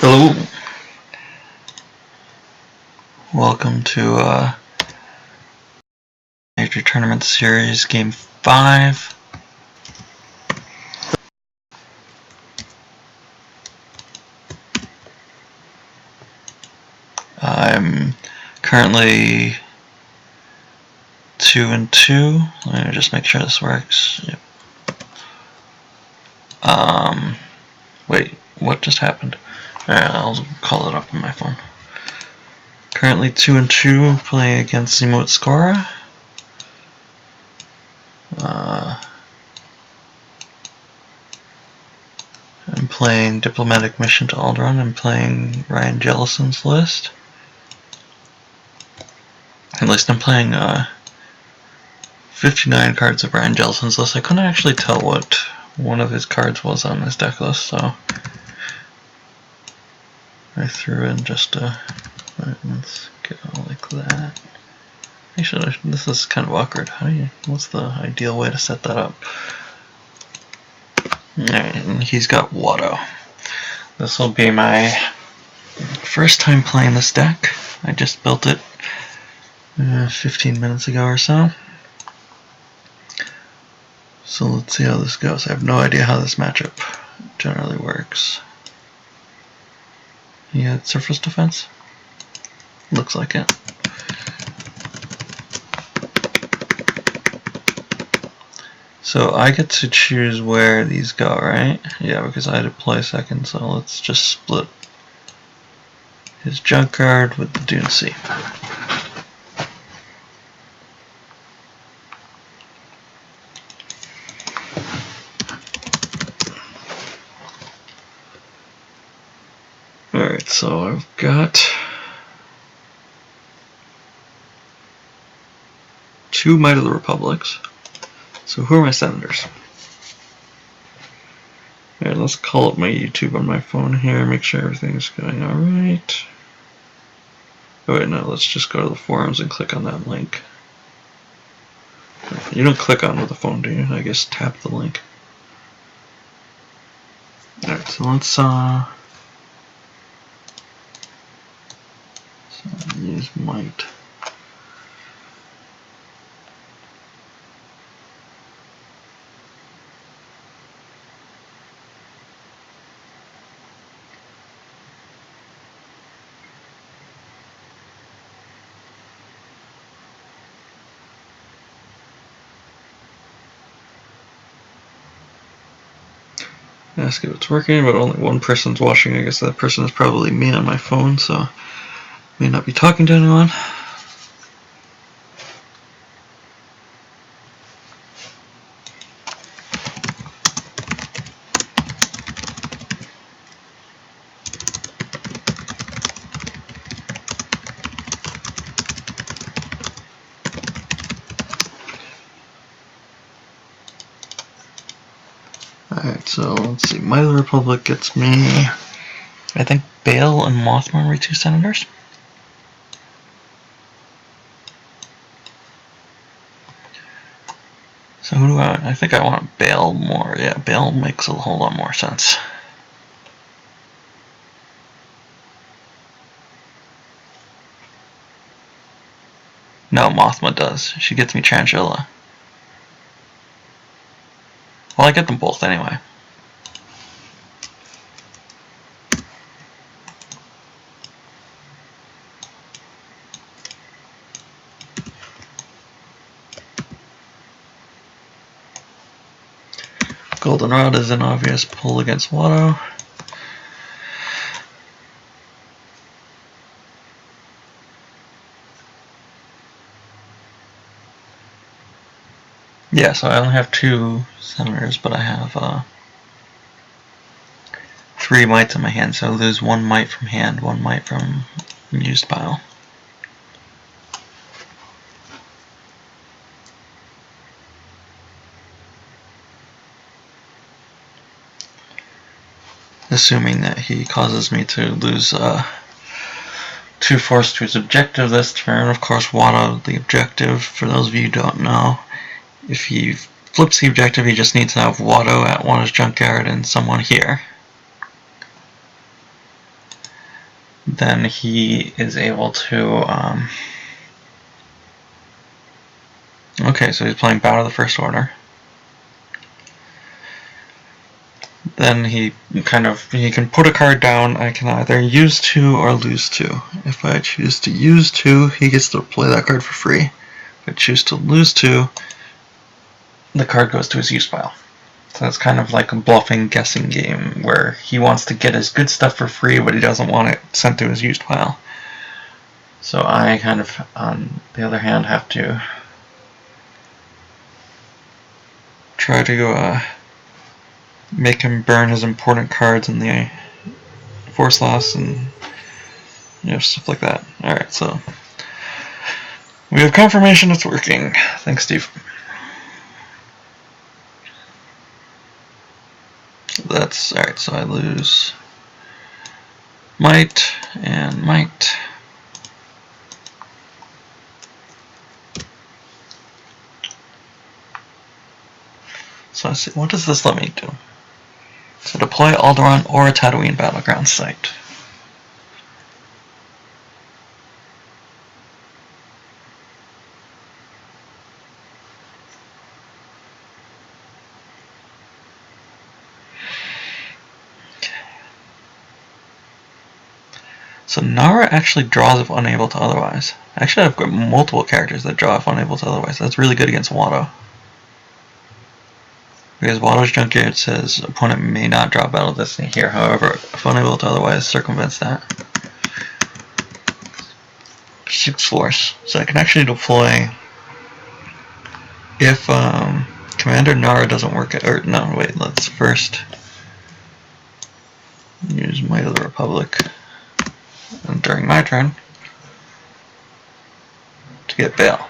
Hello. Welcome to Major Tournament Series Game 5. I'm currently 2-2. Let me just make sure this works. Yep. Wait, what just happened? Alright, I'll call it up on my phone. Currently 2-2, playing against ziemowit skwara. I'm playing Diplomatic Mission to Alderaan. I'm playing Ryan Jellison's list. At least I'm playing 59 cards of Ryan Jellison's list. I couldn't actually tell what one of his cards was on his deck list, so I threw in just a... let's go like that. Actually, this is kind of awkward. What's the ideal way to set that up? Alright, and he's got Watto. This will be my first time playing this deck. I just built it 15 minutes ago or so. So let's see how this goes. I have no idea how this matchup generally works. He had surface defense? Looks like it. So I get to choose where these go, right? Yeah, because I had to play second, so let's just split his junkyard with the Dune Sea. Alright, so I've got 2 Might of the Republics. So who are my senators? Alright, let's call up my YouTube on my phone here, make sure everything's going alright. Oh wait, no, let's just go to the forums and click on that link. You don't click on with the phone, do you? I guess tap the link. Alright, so let's use might. Ask if it's working, but only one person's watching. I guess that person is probably me on my phone, so I may not be talking to anyone. Alright, so let's see. Might of the Republic gets me, I think, Bale and Mothma are 2 senators. So who do I think I want Bale more. Yeah, Bale makes a whole lot more sense. No, Mothma does. She gets me Tranchilla. Well, I get them both anyway. Goldenrod is an obvious pull against Watto. Yeah, so I only have 2 senators, but I have 3 mites in my hand, so I lose 1 mite from hand, 1 mite from used pile. Assuming that he causes me to lose 2 force to his objective this turn. Of course, Watto, the objective, for those of you who don't know, if he flips the objective, he just needs to have Watto at one of his junkyard and someone here. then he is able to, okay, so he's playing Battle of the First Order. Then he can put a card down. I can either use 2 or lose 2. If I choose to use 2, he gets to play that card for free. If I choose to lose 2, the card goes to his use pile. So it's kind of like a bluffing, guessing game where he wants to get his good stuff for free, but he doesn't want it sent to his used pile. So I kind of, on the other hand, have to try to make him burn his important cards in the force loss and stuff like that. Alright, so we have confirmation it's working. Thanks, Steve. That's alright, so I lose might and might. So I see, what does this let me do? So deploy Alderaan or a Tatooine battleground site. So Nara actually draws if unable to otherwise. Actually, I've got multiple characters that draw if unable to otherwise. That's really good against Watto. Because Watto's Junkyard says opponent may not draw Battle Destiny here. However, if unable to otherwise circumvents that. 6 Force. So I can actually deploy if Commander Nara doesn't work. Or no, wait. Let's first use Might of the Republic during my turn to get bail.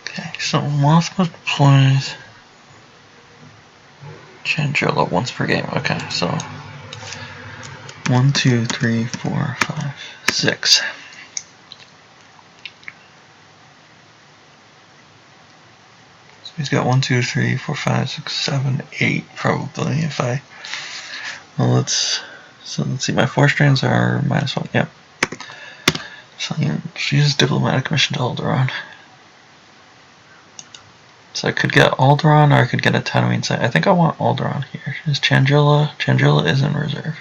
Okay, so Mothma deploys Chandrilla once per game. Okay, so 1, 2, 3, 4, 5, 6. So he's got 1, 2, 3, 4, 5, 6, 7, 8 probably. If I let's see. My 4 strands are -1. Yep. So she uses Diplomatic Mission to Alderaan. So I could get Alderaan or I could get a Tatooine site. I think I want Alderaan here. Is Chandrilla? Chandrilla is in reserve.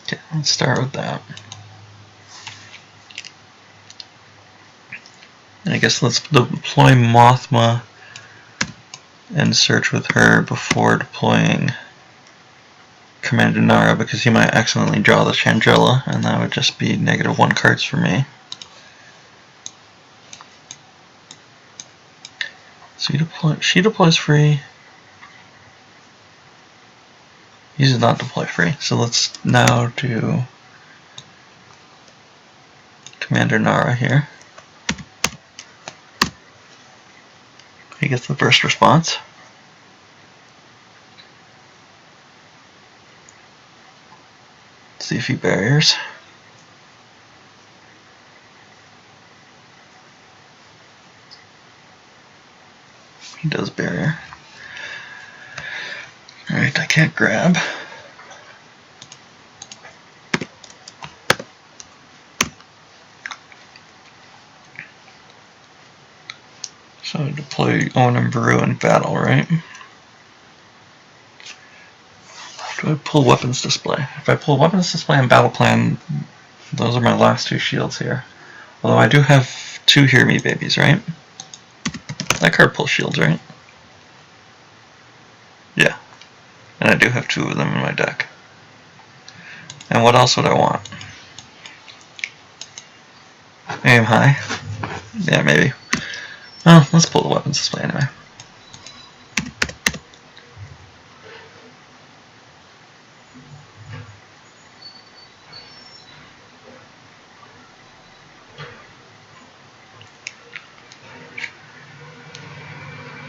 Okay, let's start with that. And I guess let's deploy Mothma and search with her before deploying Commander Nara, because he might accidentally draw the Chandrilla, and that would just be -1 cards for me. So she deploys free. He does not deploy free. So let's now do Commander Nara here. He gets the first response. Let's see if he barriers. He does barrier. Alright, I can't grab. So I deploy Owen and Baru in battle, right? Do I pull Weapons Display? If I pull Weapons Display and Battle Plan, those are my last 2 shields here. Although I do have 2 Hear Me Babies, right? That card pulls shields, right? Yeah. And I do have 2 of them in my deck. And what else would I want? Aim high? Yeah, maybe. Well, let's pull the Weapons Display anyway.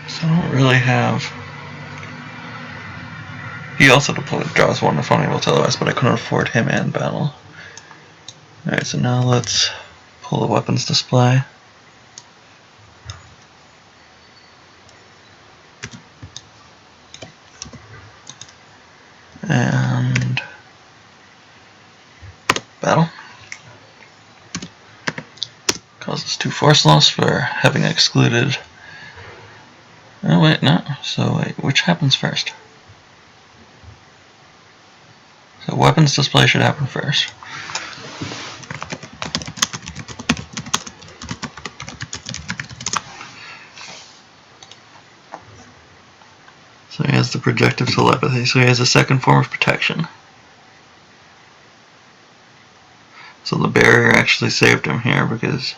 So I don't really have. He also draws one if unable to otherwise, but I couldn't afford him and battle. Alright, so now let's pull the weapons display. And battle. Causes 2 force loss for having excluded. Oh wait, no. So wait, which happens first? So weapons display should happen first. So he has the projective telepathy, so he has a second form of protection. So the barrier actually saved him here because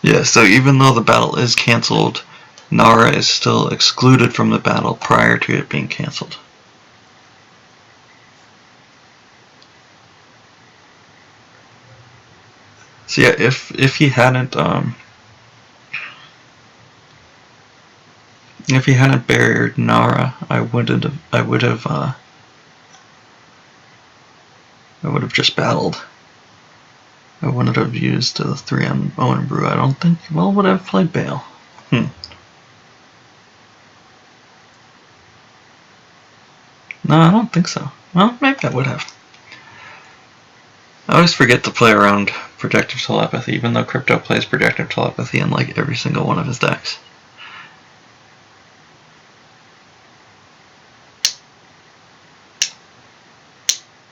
yeah, so even though the battle is cancelled, Nara is still excluded from the battle prior to it being cancelled. So yeah, if he hadn't barriered Nara, I would have just battled. I wouldn't have used the 3 on Owen Brew. I don't think. Well, would I have played Bale? No, I don't think so. Well, maybe I would have. I always forget to play around projective telepathy, even though Crypto plays projective telepathy in like every single one of his decks.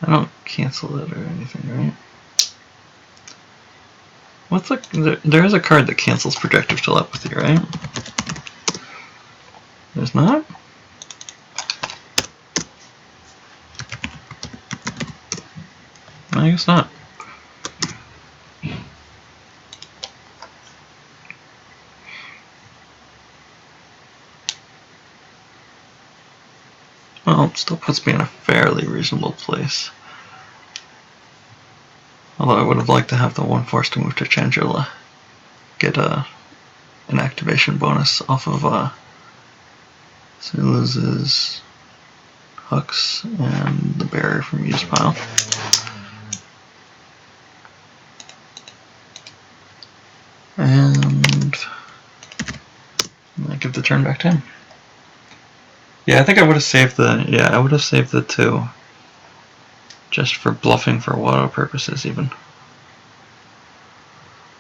I don't cancel it or anything, right? What's there is a card that cancels projective telepathy, right? There's not? I guess not. Well, it still puts me in a fairly reasonable place. Although I would have liked to have the 1 force to move to Changela. Get an activation bonus off of so he loses Hux and the barrier from use pile. And I give the turn back to him. Yeah, I think I would have saved the 2. Just for bluffing for Watto purposes even.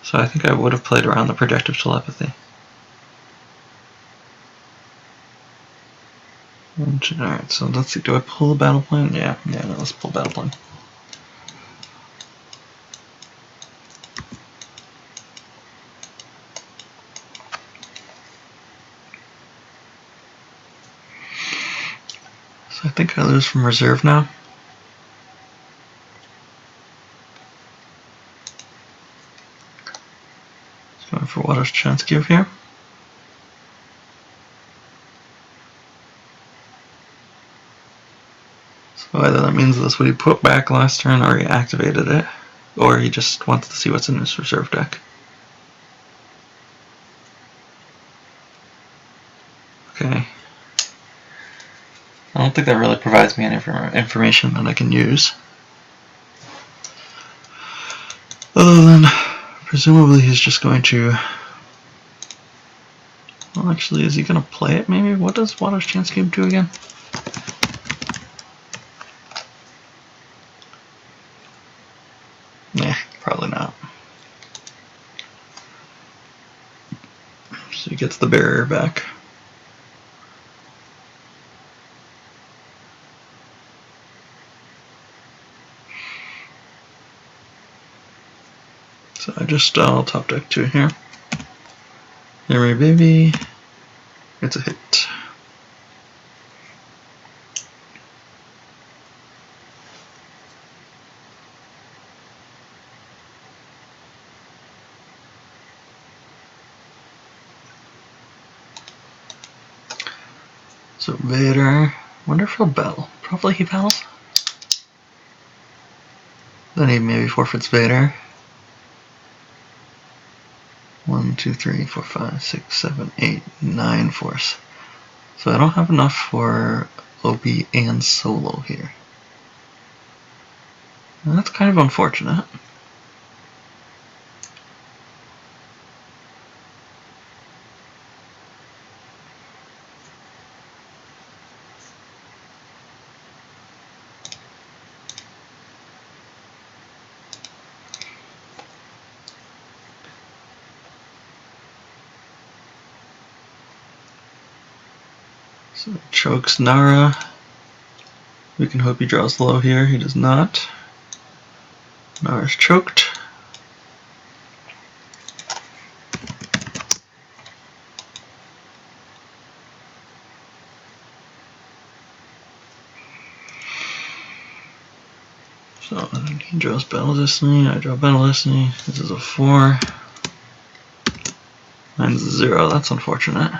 So I think I would have played around the projective telepathy. Alright, so let's see, do I pull the battle plan? Yeah, no, let's pull battle plan. So I think I lose from reserve now. Just going for Watto's chance give here. So either that means that's what he put back last turn, or he activated it, or he just wants to see what's in his reserve deck. Okay. I don't think that really provides me any information that I can use. Other than, presumably he's just going to... Well, actually, is he going to play it maybe? What does Watto's chance game do again? Nah, probably not. So he gets the barrier back. So I just top deck 2 here. Here, my baby. It's a hit. So Vader, wonder if he'll battle. Probably he battles. Then he maybe forfeits Vader. 1, 2, 3, 4, 5, 6, 7, 8, 9 force. So I don't have enough for OB and solo here. And that's kind of unfortunate. So chokes Nara. We can hope he draws low here. He does not. Nara's choked. So he draws Battle Destiny. I draw Battle Destiny. This is a 4. Mine's a 0. That's unfortunate.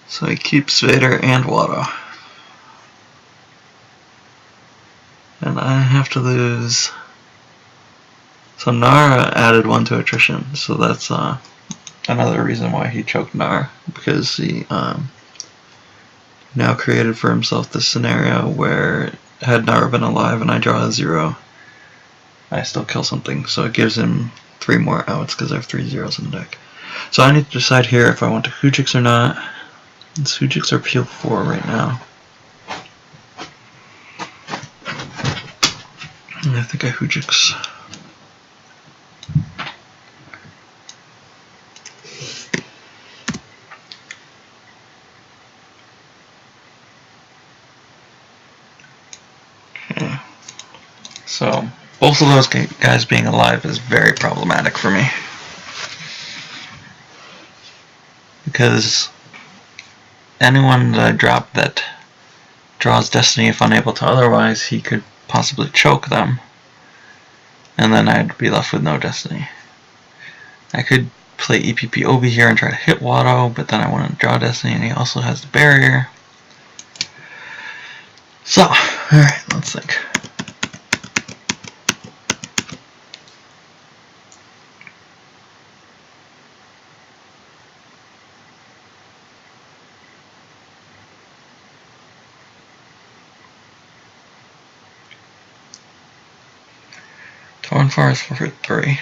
So he keeps Vader and Watto. And I have to lose. So Nara added 1 to attrition, so that's another reason why he choked Nara, because he now created for himself this scenario where had Nara been alive and I draw a 0, I still kill something, so it gives him 3 more outs because I have 3 zeros in the deck. So I need to decide here if I want to Hujix or not. And Hujix are peel 4 right now. And I think I Hujix. Okay. So both of those guys being alive is very problematic for me. Because anyone that I drop that draws Destiny if unable to otherwise, he could possibly choke them. And then I'd be left with no Destiny. I could play EPP Obi here and try to hit Watto, but then I want to draw Destiny and he also has the barrier. So, alright, let's think. Torn Forest for 3.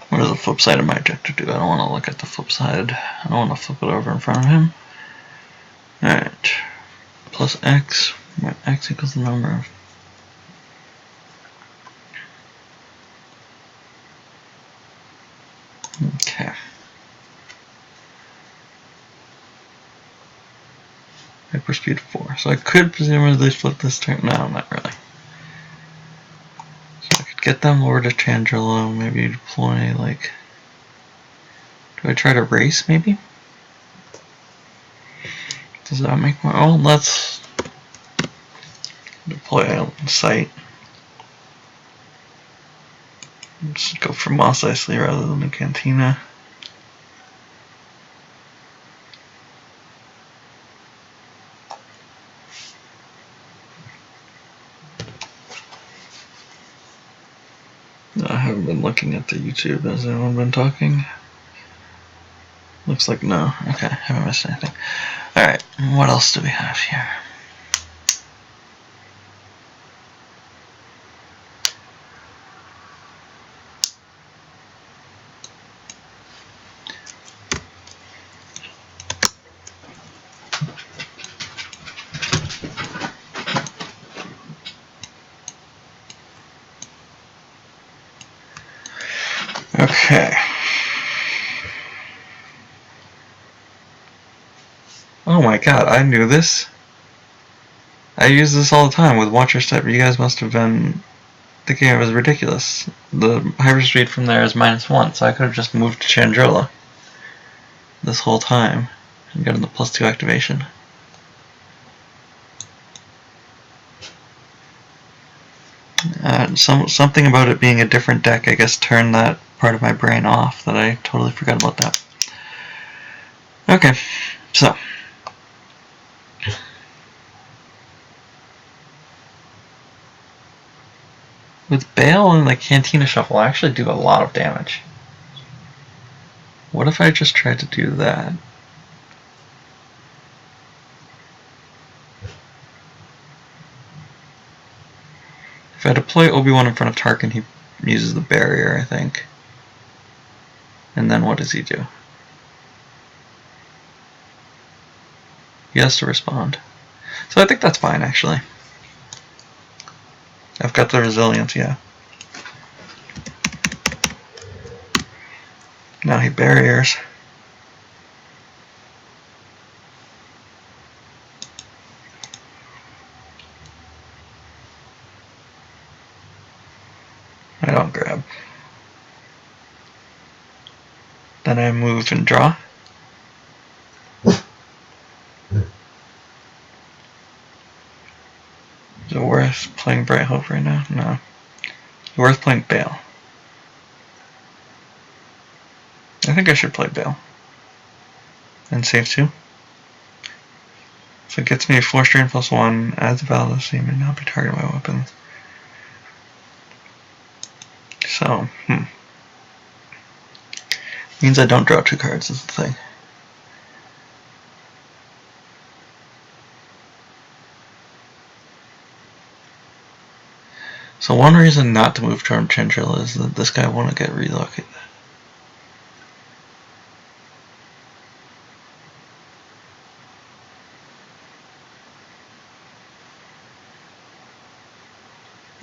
What does the flip side of my objective do? I don't want to look at the flip side. I don't want to flip it over in front of him. Alright. Plus X, where X equals the number of. Okay. Hyperspeed 4. So I could presumably flip this turn. No, not really. So I could get them over to Chandrilla, maybe deploy, like. Do I try to race, maybe? Does that make more? Oh, let's deploy Island Site. Just go for Mos Eisley rather than the Cantina. I haven't been looking at the YouTube. Has anyone been talking? Looks like no. Okay, haven't missed anything. Alright, what else do we have here? Okay. Oh my god, I knew this. I use this all the time with Watcher Step. You guys must have been thinking it was ridiculous. The hyperspeed from there is -1, so I could have just moved to Chandrila this whole time and gotten the +2 activation. Something about it being a different deck, I guess, turned that part of my brain off, that I totally forgot about that. Okay, so. With Bale and the Cantina Shuffle, I actually do a lot of damage. What if I just tried to do that? If I deploy Obi-Wan in front of Tarkin, he uses the barrier, I think. And then what does he do? He has to respond. So I think that's fine, actually. I've got the resilience, yeah. Now he barriers. I don't grab. Then I move and draw. Is it worth playing Bright Hope right now? No. Is it worth playing Bale? I think I should play Bale. And save 2. So it gets me 4 strain +1, adds a valid of seam, and not be targeted by weapons. So, means I don't draw 2 cards is the thing. So one reason not to move toward Chinchilla is that this guy won't get relocated.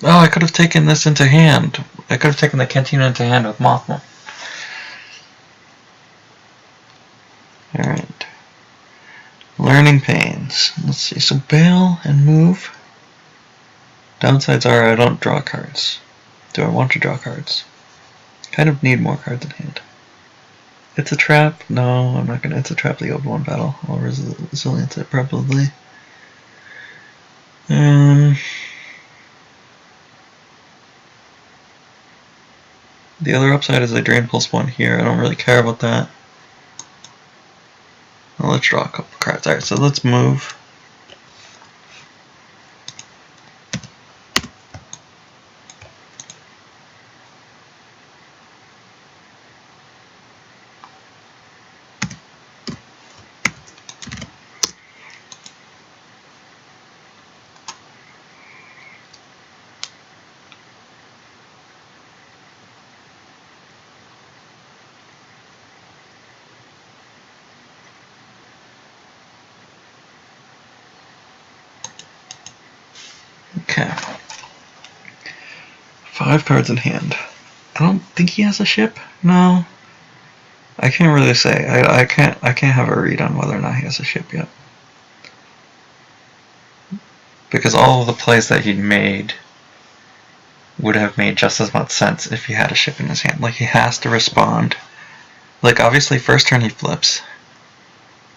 Oh, I could have taken this into hand. I could have taken the Cantina into hand with Mothma. Alright. Learning pains. Let's see. So bail and move. Downsides are I don't draw cards. Do I want to draw cards? Kind of need more cards in hand. It's a trap. No, I'm not gonna. It's a trap the Obi-Wan battle. I'll resilience it probably. The other upside is I drain +1 here. I don't really care about that. Well, let's draw a couple cards. Alright, so let's move. Okay. 5 cards in hand. I don't think he has a ship. No. I can't really say. I can't have a read on whether or not he has a ship yet. Because all of the plays that he made would have made just as much sense if he had a ship in his hand. Like, he has to respond. Like, obviously, first turn he flips.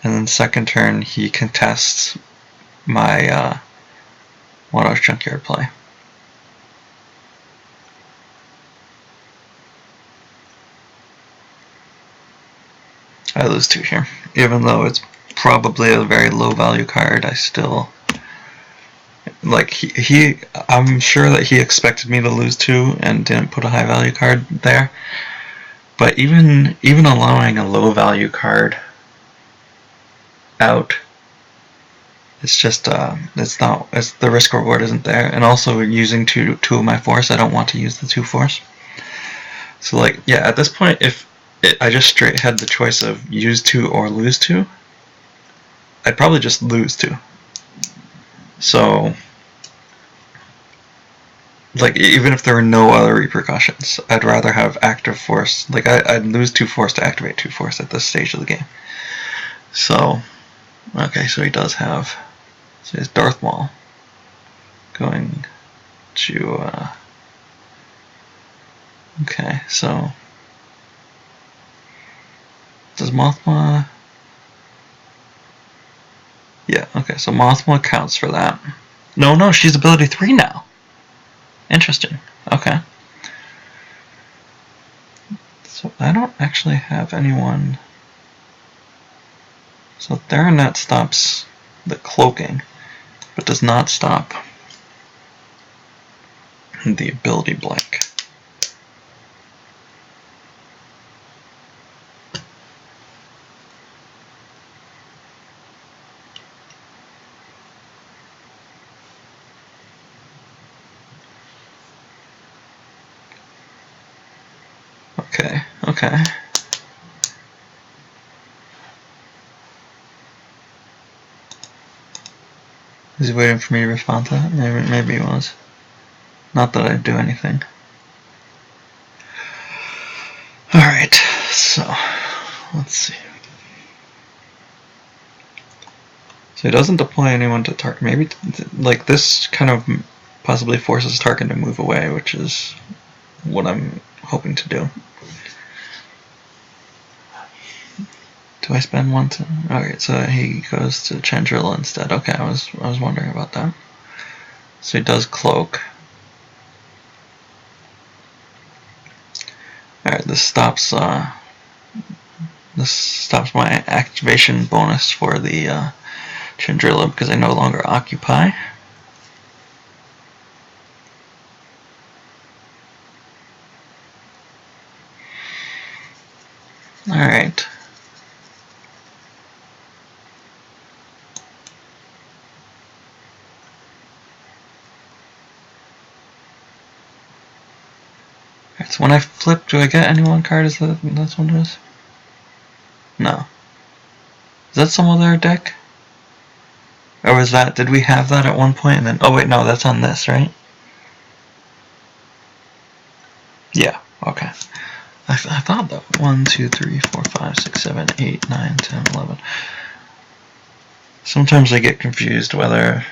And then second turn he contests my Watto's Junkyard play. I lose 2 here. Even though it's probably a very low value card, I still... Like, I'm sure that he expected me to lose 2 and didn't put a high value card there. But even allowing a low value card out, it's just the risk reward isn't there. And also using two of my force, I don't want to use the 2 force. So like, yeah, at this point, if I just straight had the choice of use 2 or lose 2, I'd probably just lose 2. So like, even if there were no other repercussions, I'd rather have active force. Like, I'd lose 2 force to activate 2 force at this stage of the game. So, okay, so he does have, so he's Darth Maul going to, okay, so, does Mothma, yeah, okay, so Mothma counts for that. No, she's ability 3 now. Interesting, okay. So I don't actually have anyone. So Theranet stops the cloaking, but does not stop the ability blank. Okay. Is he waiting for me to respond to that? Maybe he was. Not that I'd do anything. Alright, so let's see. So he doesn't deploy anyone to Tarkin. Maybe, like, this kind of possibly forces Tarkin to move away, which is what I'm hoping to do. Do I spend one to... Alright, so he goes to Chandrila instead. Okay, I was wondering about that. So he does cloak. Alright, this stops my activation bonus for the Chandrila because I no longer occupy. Alright. Alright, so when I flip, do I get any one card? Is that's what it is? No. Is that some other deck? Or was that, did we have that at one point and then, oh wait, no, that's on this, right? Yeah, okay. I thought that 1, 2, 3, 4, 5, 6, 7, 8, 9, 10, 11. Sometimes I get confused whether,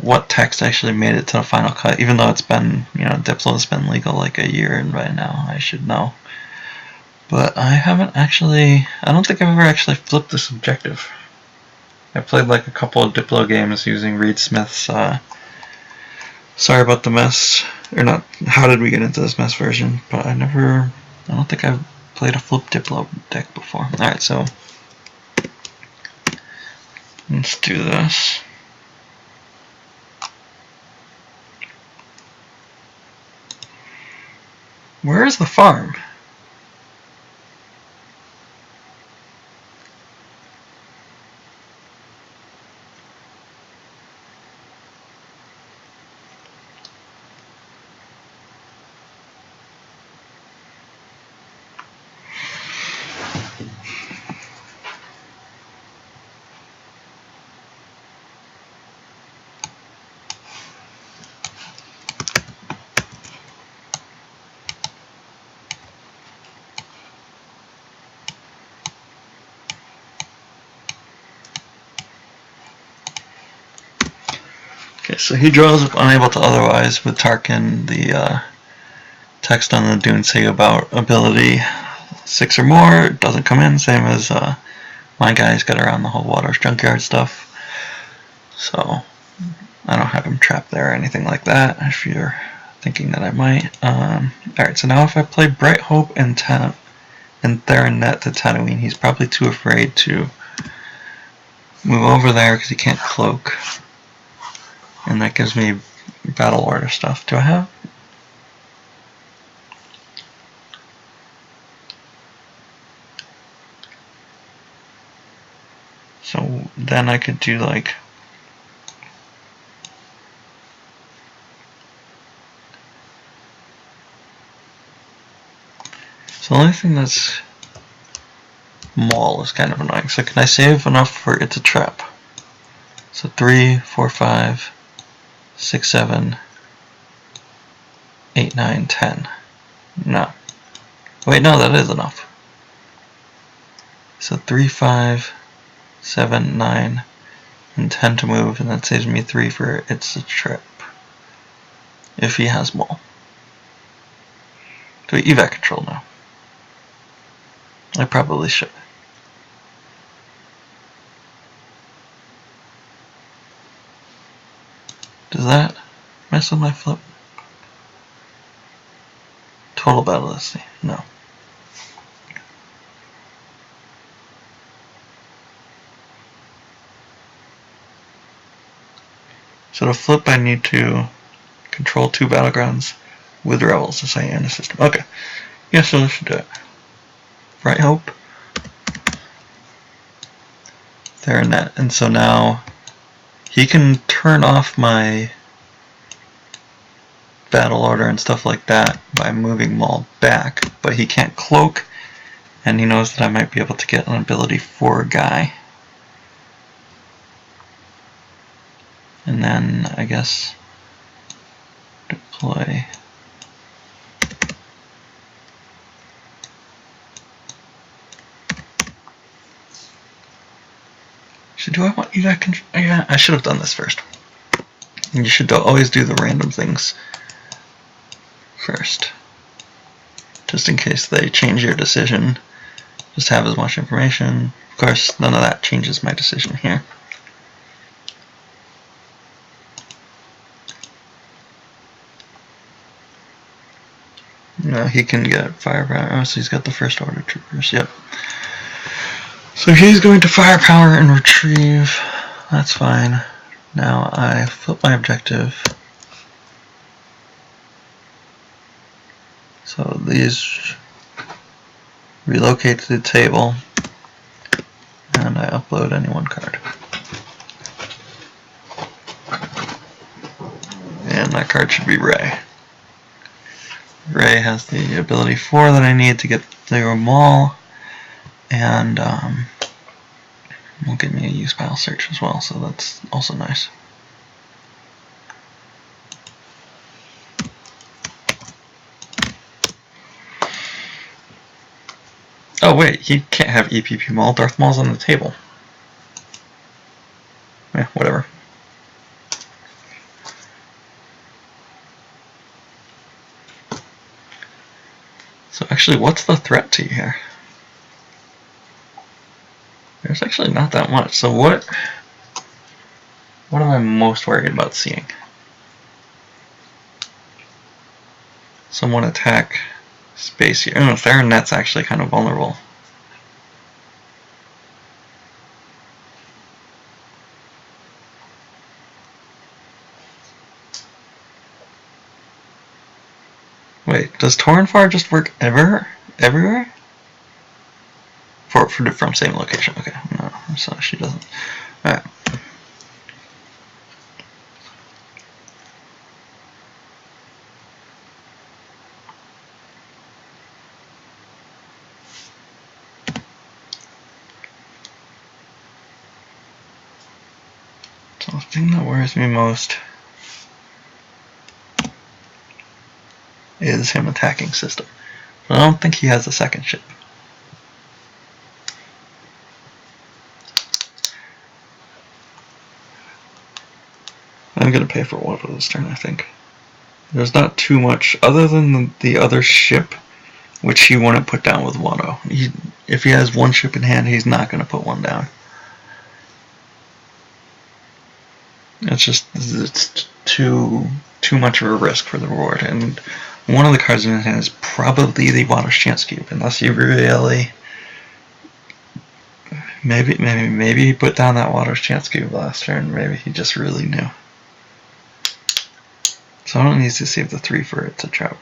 what text actually made it to the final cut, even though it's been, Diplo's been legal like a year, and by now I should know. But I haven't actually, I don't think I've ever actually flipped this objective. I played like a couple of Diplo games using Reed Smith's, sorry about the mess, or not, how did we get into this mess version, but I don't think I've played a flip Diplo deck before. Alright, so let's do this. Where is the farm? Okay, so he draws up unable to otherwise with Tarkin. The text on the dune say about ability 6 or more doesn't come in, same as my guy's got around the whole Water's Junkyard stuff. So I don't have him trapped there or anything like that, if you're thinking that I might. Alright, so now if I play Bright Hope and Theranet to Tatooine, he's probably too afraid to move over there because he can't cloak. And that gives me battle order stuff. Do I have? So then I could do like... So the only thing that's Maul is kind of annoying. So can I save enough for it to trap? So 3, 4, 5, 6, 7, 8, 9, 10. No. Wait, no, that is enough. So 3, 5, 7, 9, and 10 to move, and that saves me 3 for it's a trip. If he has ball. Do we evac control now? I probably should. Does that mess with my flip? Total battle, let's see. No. So to flip, I need to control 2 battlegrounds with rebels to say in the system. Okay. Yeah, so this should do it. Right, hope? There in that. And so now he can turn off my battle order and stuff like that by moving Maul back, but he can't cloak, and he knows that I might be able to get an ability for a guy. And then I guess deploy. So do I want evac control? Yeah, I should have done this first. And you should always do the random things first. Just in case they change your decision. Just have as much information. Of course, none of that changes my decision here. No, he can get firepower. Oh, so he's got the first order troopers. Yep. So he's going to firepower and retrieve. That's fine. Now I flip my objective. So these relocate to the table, and I upload any one card. And that card should be Ray. Ray has the ability 4 that I need to get through a Maul, and will give me a use pile search as well, so that's also nice. Oh wait, he can't have EPP Maul. Darth Maul's on the table. Yeah, whatever. So actually, what's the threat to you here? There's actually not that much. So what am I most worried about seeing? Someone attack space here. Oh, Theronet's actually kind of vulnerable. Wait, does Torrenfar just work everywhere? From same location. Okay, no, so she doesn't. Alright. So the thing that worries me most is him attacking system. But I don't think he has a second ship. I'm going to pay for one for this turn, I think. There's not too much, other than the other ship, which he wouldn't put down with Watto. If he has one ship in hand, he's not going to put one down. It's too much of a risk for the reward. And one of the cards in his hand is probably the Watto's Chance Cube, unless he really... Maybe he put down that Watto's Chance Cube last turn. Maybe he just really knew. Someone needs to save the 3 for It's a Trap.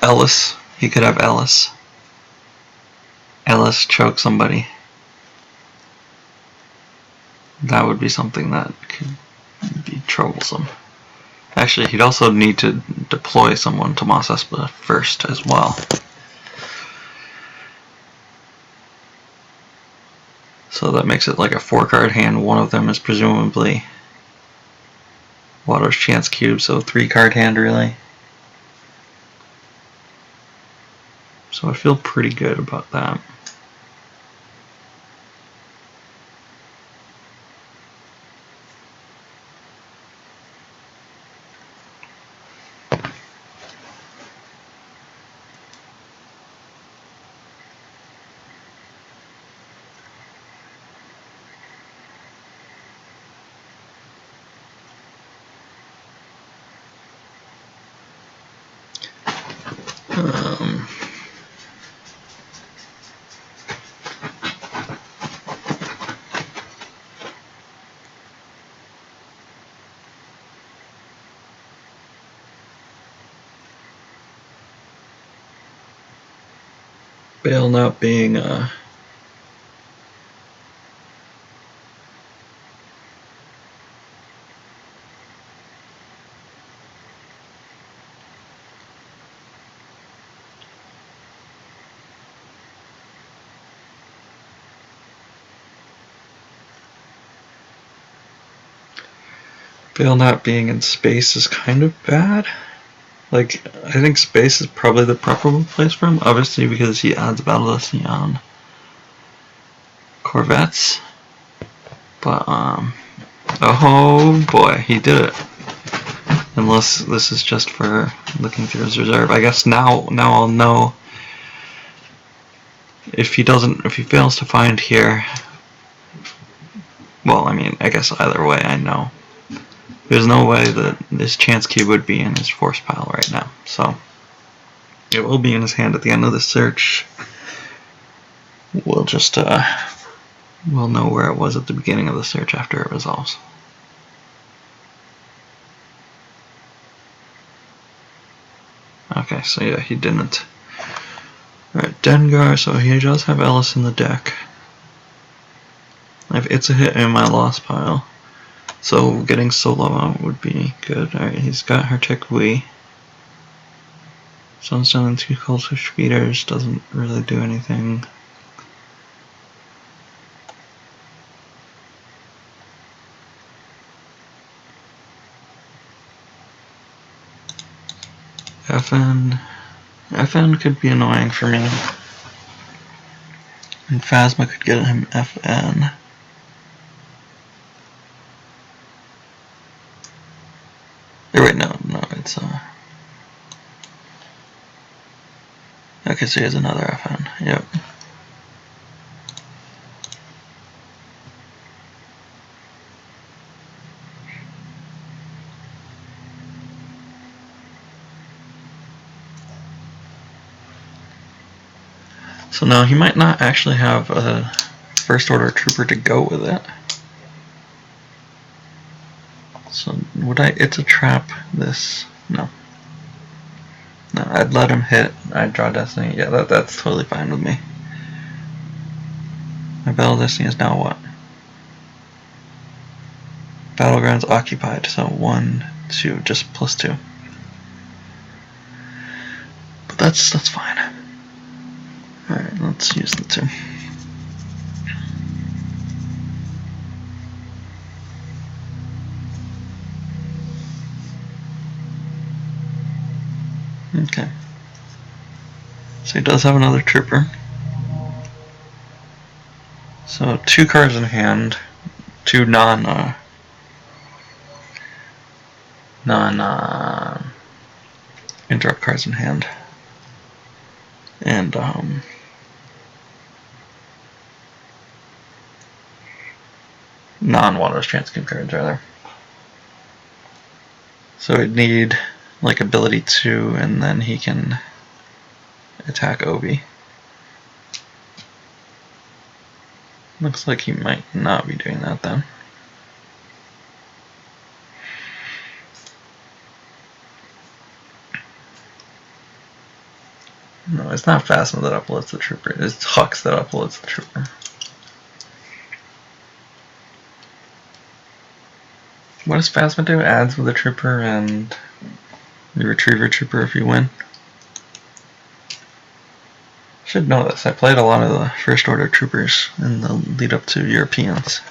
Ellis. He could have Ellis. Ellis choke somebody. That would be something that could be troublesome. Actually, he'd also need to deploy someone to Mos Espa first as well. So that makes it like a 4-card hand. One of them is presumably Watto's Chance Cube, so 3-card hand really. So I feel pretty good about that. Bail not being Bail not being in space is kind of bad. Like, I think space is probably the preferable place for him, obviously because he adds battle destiny on Corvettes. But oh boy, he did it. Unless this is just for looking through his reserve. I guess now I'll know if he fails to find here. Well, I mean, I guess either way I know. There's no way that this Chance Cube would be in his force pile right now, so it will be in his hand at the end of the search. We'll just we'll know where it was at the beginning of the search after it resolves. Okay, so yeah, he didn't. Alright, Dengar, so he does have Ellis in the deck. I have It's a Hit in my loss pile. So getting solo out would be good. Alright, he's got Hertic Wii. Sunstone and 2 Cultish Speeders doesn't really do anything. FN could be annoying for me. And Phasma could get him FN. Wait, no, it's okay, so he has another FN. Yep. So now he might not actually have a first order trooper to go with it. So would I It's a Trap this? No. No, I'd let him hit. I'd draw Destiny. Yeah, that's totally fine with me. My Battle Destiny is now what? Battlegrounds occupied, so 1, 2, just +2. But that's fine. Alright, let's use the 2. Okay. So he does have another trooper. So 2 cards in hand, 2 non interrupt cards in hand, and non-Watto's Chance Cube cards rather. So we'd need like ability 2, and then he can attack Obi. Looks like he might not be doing that then. No, it's not Phasma that uploads the trooper, it's Hux that uploads the trooper. What does Phasma do? Adds with a trooper and you retrieve your trooper if you win. should know this. I played a lot of the First Order troopers in the lead up to Europeans.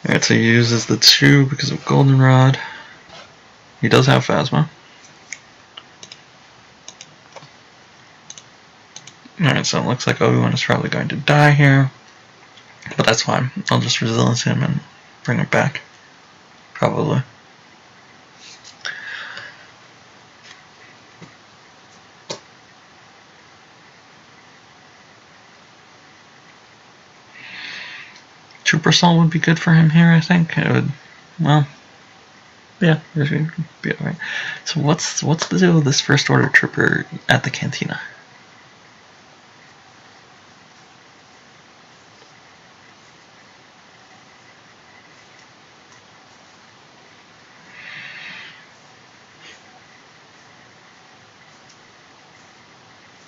Alright, so he uses the 2 because of Goldenrod. He does have Phasma. Alright, so it looks like Obi-Wan is probably going to die here. But that's fine. I'll just resilience him and bring him back. Probably. Trooper Soul would be good for him here, I think. It would, well, yeah, it should be alright. So what's the deal with this First Order Trooper at the Cantina?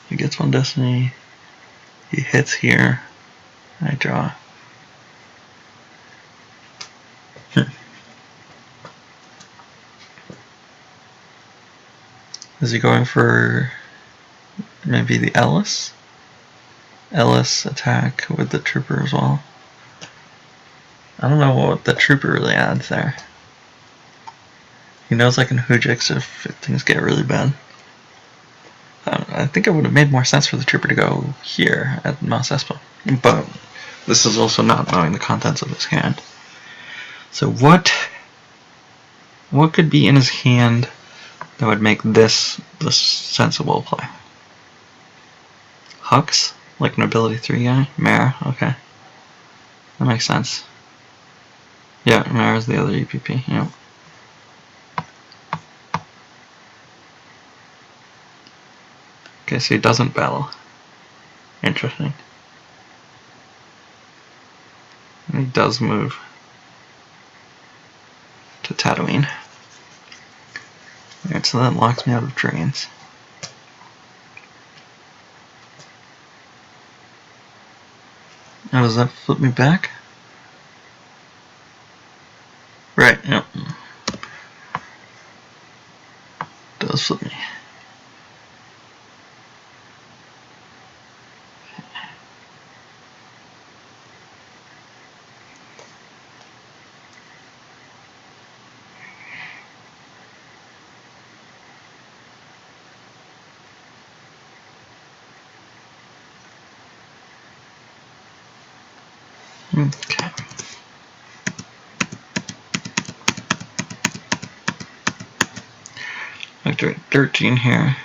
He gets 1 destiny. He hits here. I draw. Is he going for maybe the Ellis? Ellis attack with the trooper as well. I don't know what the trooper really adds there. He knows I can Hujix if things get really bad. I think it would have made more sense for the trooper to go here at Mos Espa. But this is also not knowing the contents of his hand. So what could be in his hand that would make this the sensible play? Hux? Like an ability 3 guy? Mara, okay. That makes sense. Yeah, Mara's the other EPP, yeah. Okay, so he doesn't battle. Interesting. And he does move to Tatooine. Alright, so that locks me out of drains. Now does that flip me back? Right, yep. Does flip me. Okay. Activate 13 here.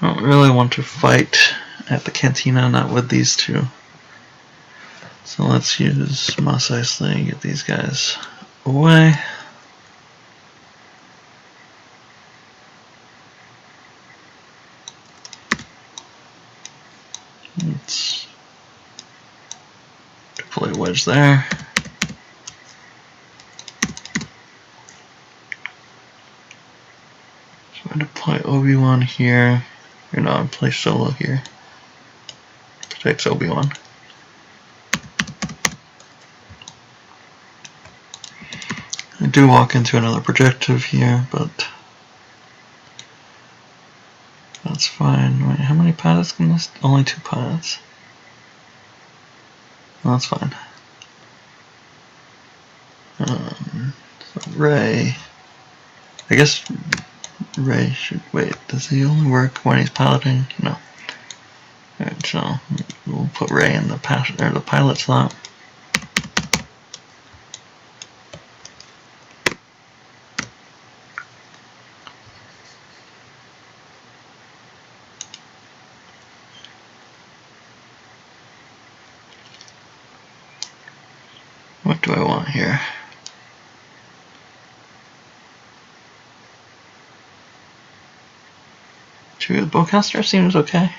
I don't really want to fight at the Cantina, not with these two. So let's use Mos Eisley, get these guys away. Let's deploy wedge there. So I deploy Obi-Wan here. Or no, I play Solo here. Protects Obi-Wan. I do walk into another projective here, but that's fine. Wait, how many pilots can this? Only 2 pilots. Well, that's fine. So Rey. I guess Rey should wait. Does he only work when he's piloting? No. Alright, so we'll put Rey in the pilot slot. What do I want here? The bowcaster seems okay.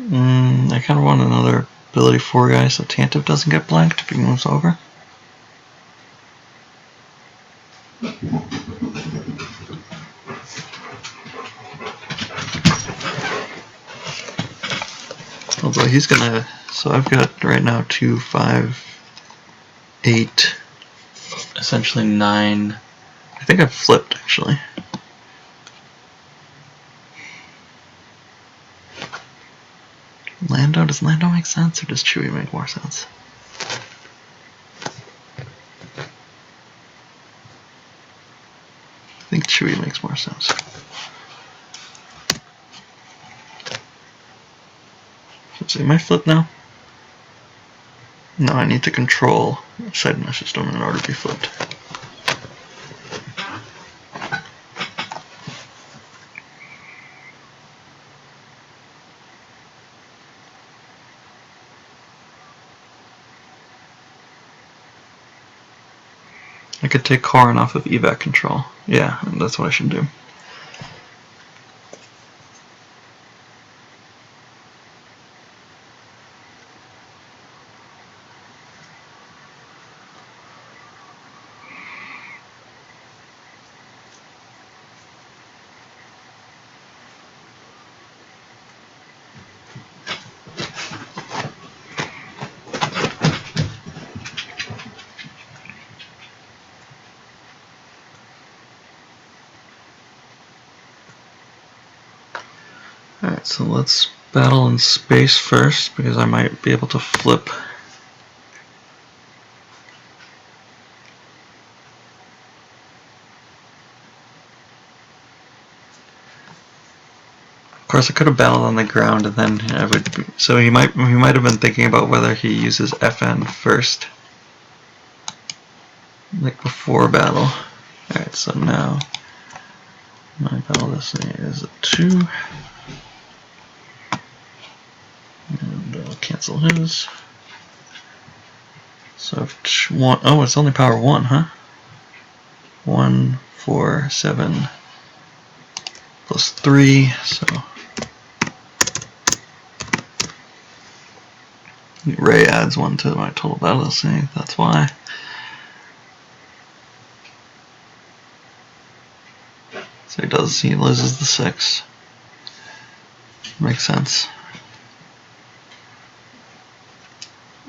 I kind of want another ability 4 guy so Tantive doesn't get blanked if he moves over. he's gonna. So I've got right now 2, 5, 8, essentially 9. I think I've flipped actually. Lando, does Lando make sense or does Chewie make more sense? I think Chewie makes more sense. Let's see, am I flipped now? No, I need to control side of my system in order to be flipped. I could take Corrin off of evac control. Yeah, that's what I should do. Alright, so let's battle in space first, because I might be able to flip. Of course, I could have battled on the ground, and then I would. So he might have been thinking about whether he uses FN first, like before battle. Alright, so now my battle destiny is a 2. And I'll cancel his. So if one, oh, it's only power 1, huh? 1, 4, 7 plus 3, so Ray adds 1 to my total battle destiny, that's why. So he loses the 6. Makes sense.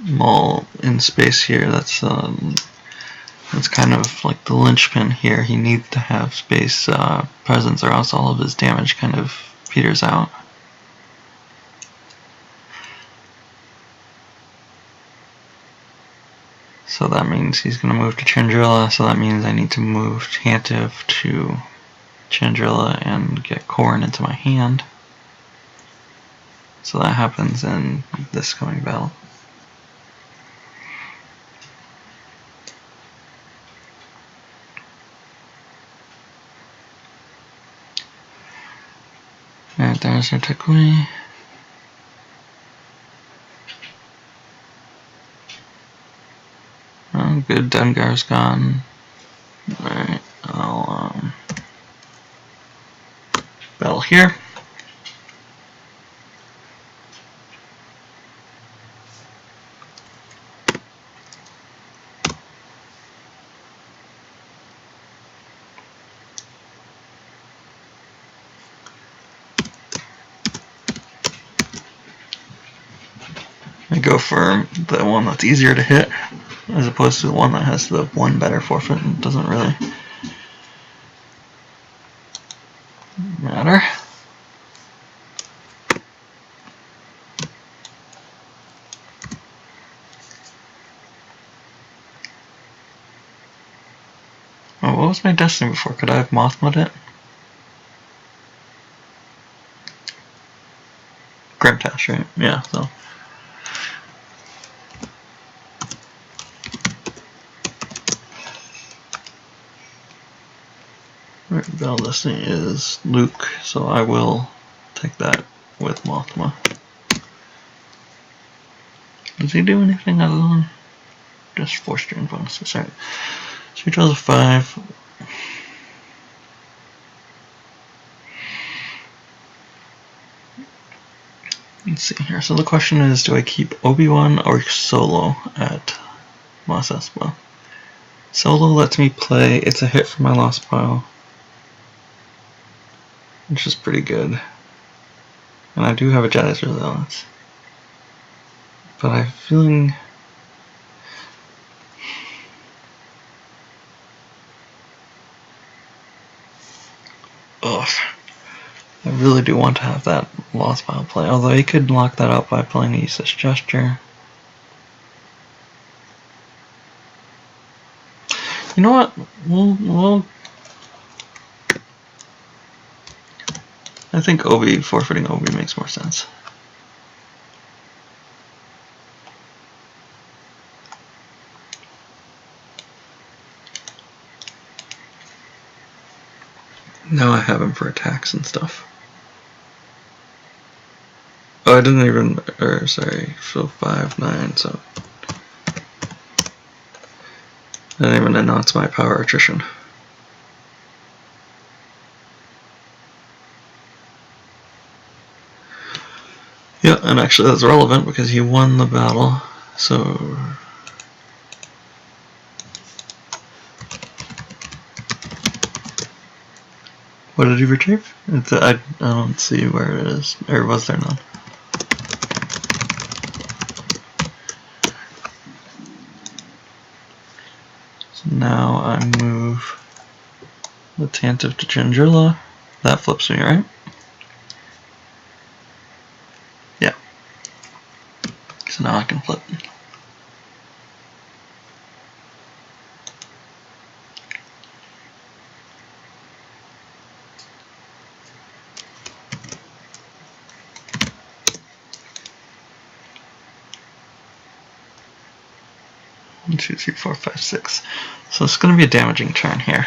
Maul in space here, that's kind of like the linchpin here. He needs to have space presence or else all of his damage kind of peters out. So that means he's going to move to Chandrilla, so that means I need to move Tantive to Chandrilla and get Corrin into my hand. So that happens in this coming battle. Alright, there's our Takui. Oh, good, Dengar's gone. Alright, I'll battle here. I go for the one that's easier to hit, as opposed to the one that has the 1 better forfeit and doesn't really matter. Oh, what was my destiny before? Could I have Mothma'd it? Grimtash, right? Yeah, so. Right, battle destiny is Luke, so I will take that with Mothma. Does he do anything other than just force drain bonuses? Alright. So he draws a 5. Let's see here. So the question is, do I keep Obi-Wan or Solo at Mos Espa? Solo lets me play It's a Hit for my Lost Pile, which is pretty good. And I do have a Jedi Surveillance. But I'm feeling... Ugh. I really do want to have that lost pile play, although he could lock that up by playing a useless gesture. You know what? We'll I think Obi, forfeiting Obi makes more sense. Now I have him for attacks and stuff. Oh, I didn't even, or sorry, so 5, 9, so. I didn't even announce my power attrition. Yeah, and actually that's relevant because he won the battle, so... What did he retrieve? I don't see where it is, or was there none? So now I move the Tantive to Gingerla. That flips me, right? Yeah. So now I can flip. One, 2, 3, 4, 5, 6. So it's going to be a damaging turn here.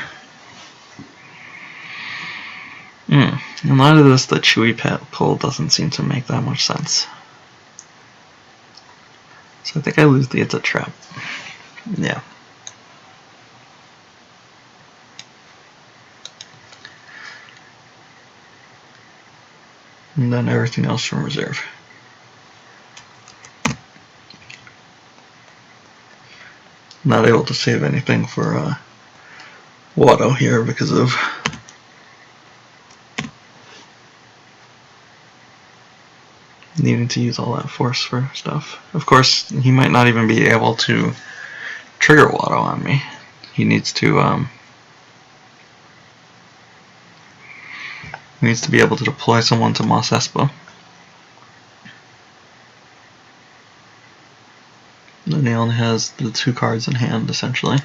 In light of this, the Chewy pet pull doesn't seem to make that much sense. So I think I lose the It's a Trap. Yeah. And then everything else from reserve. Not able to save anything for Watto here because of needing to use all that force for stuff. Of course, he might not even be able to trigger Watto on me. He needs to be able to deploy someone to Mos Espa. Then he only has the 2 cards in hand, essentially.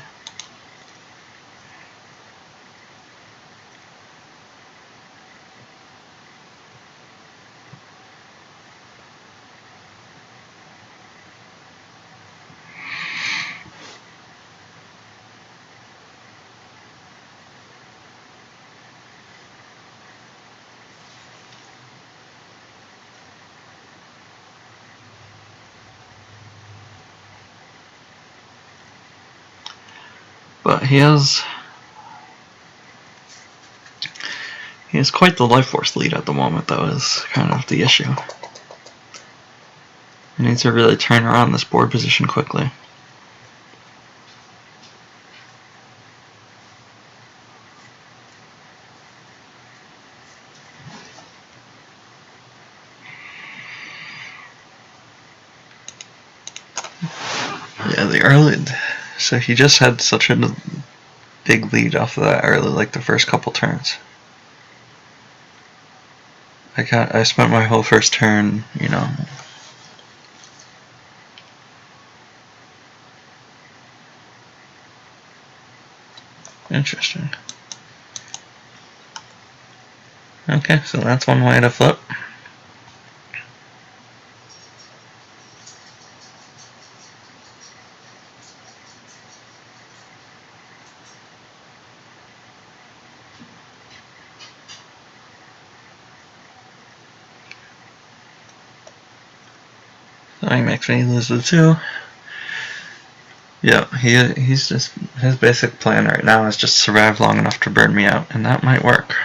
But he has quite the life force lead at the moment, though, is kind of the issue. He needs to really turn around this board position quickly. Yeah, the early... So he just had such a big lead off of that early, like the first couple turns. I spent my whole first turn, you know... Interesting. Okay, so that's one way to flip. So he makes me lose the 2. Yeah, he's just, his basic plan right now is just survive long enough to burn me out, and that might work.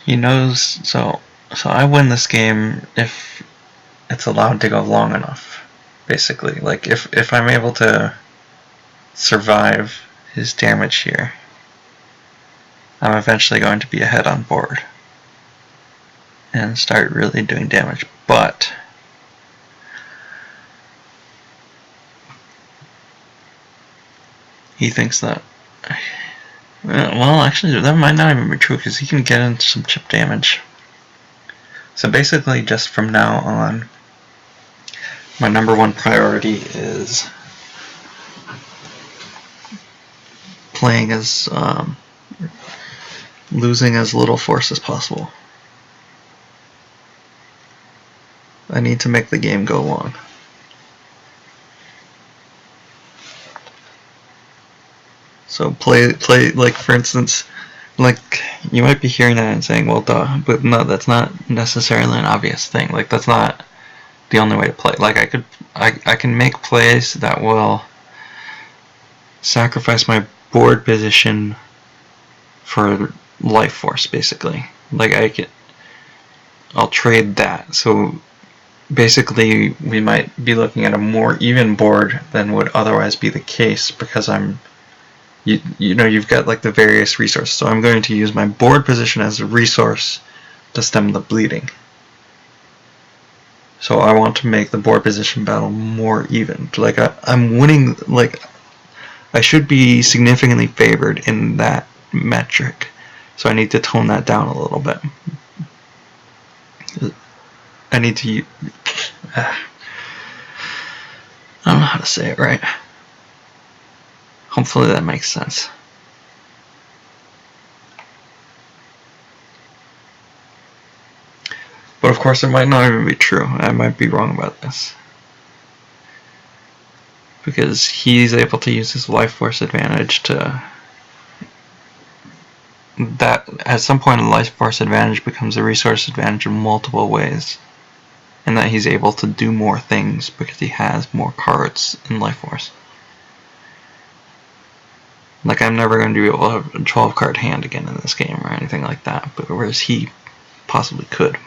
He knows, so I win this game if it's allowed to go long enough, basically. Like, if I'm able to survive his damage here. I'm eventually going to be ahead on board and start really doing damage. But he thinks that, well, actually, that might not even be true, because he can get into some chip damage. So basically, just from now on, my number one priority is playing as, losing as little force as possible. I need to make the game go long. So play, like, for instance, like, you might be hearing that and saying, well, duh, but no, that's not necessarily an obvious thing. Like, that's not the only way to play. Like, I can make plays that will sacrifice my board position for life force, basically. Like, I'll trade that. So basically, we might be looking at a more even board than would otherwise be the case, because you know, you've got like the various resources. So I'm going to use my board position as a resource to stem the bleeding. So I want to make the board position battle more even. Like, I'm winning, like, I should be significantly favored in that metric. So I need to tone that down a little bit. I need to, I don't know how to say it right. Hopefully that makes sense. But of course, it might not even be true. I might be wrong about this. Because he's able to use his life force advantage to... That, at some point, a life force advantage becomes a resource advantage in multiple ways. And that he's able to do more things because he has more cards in life force. Like, I'm never going to be able to have a 12 card hand again in this game or anything like that, but whereas he possibly could.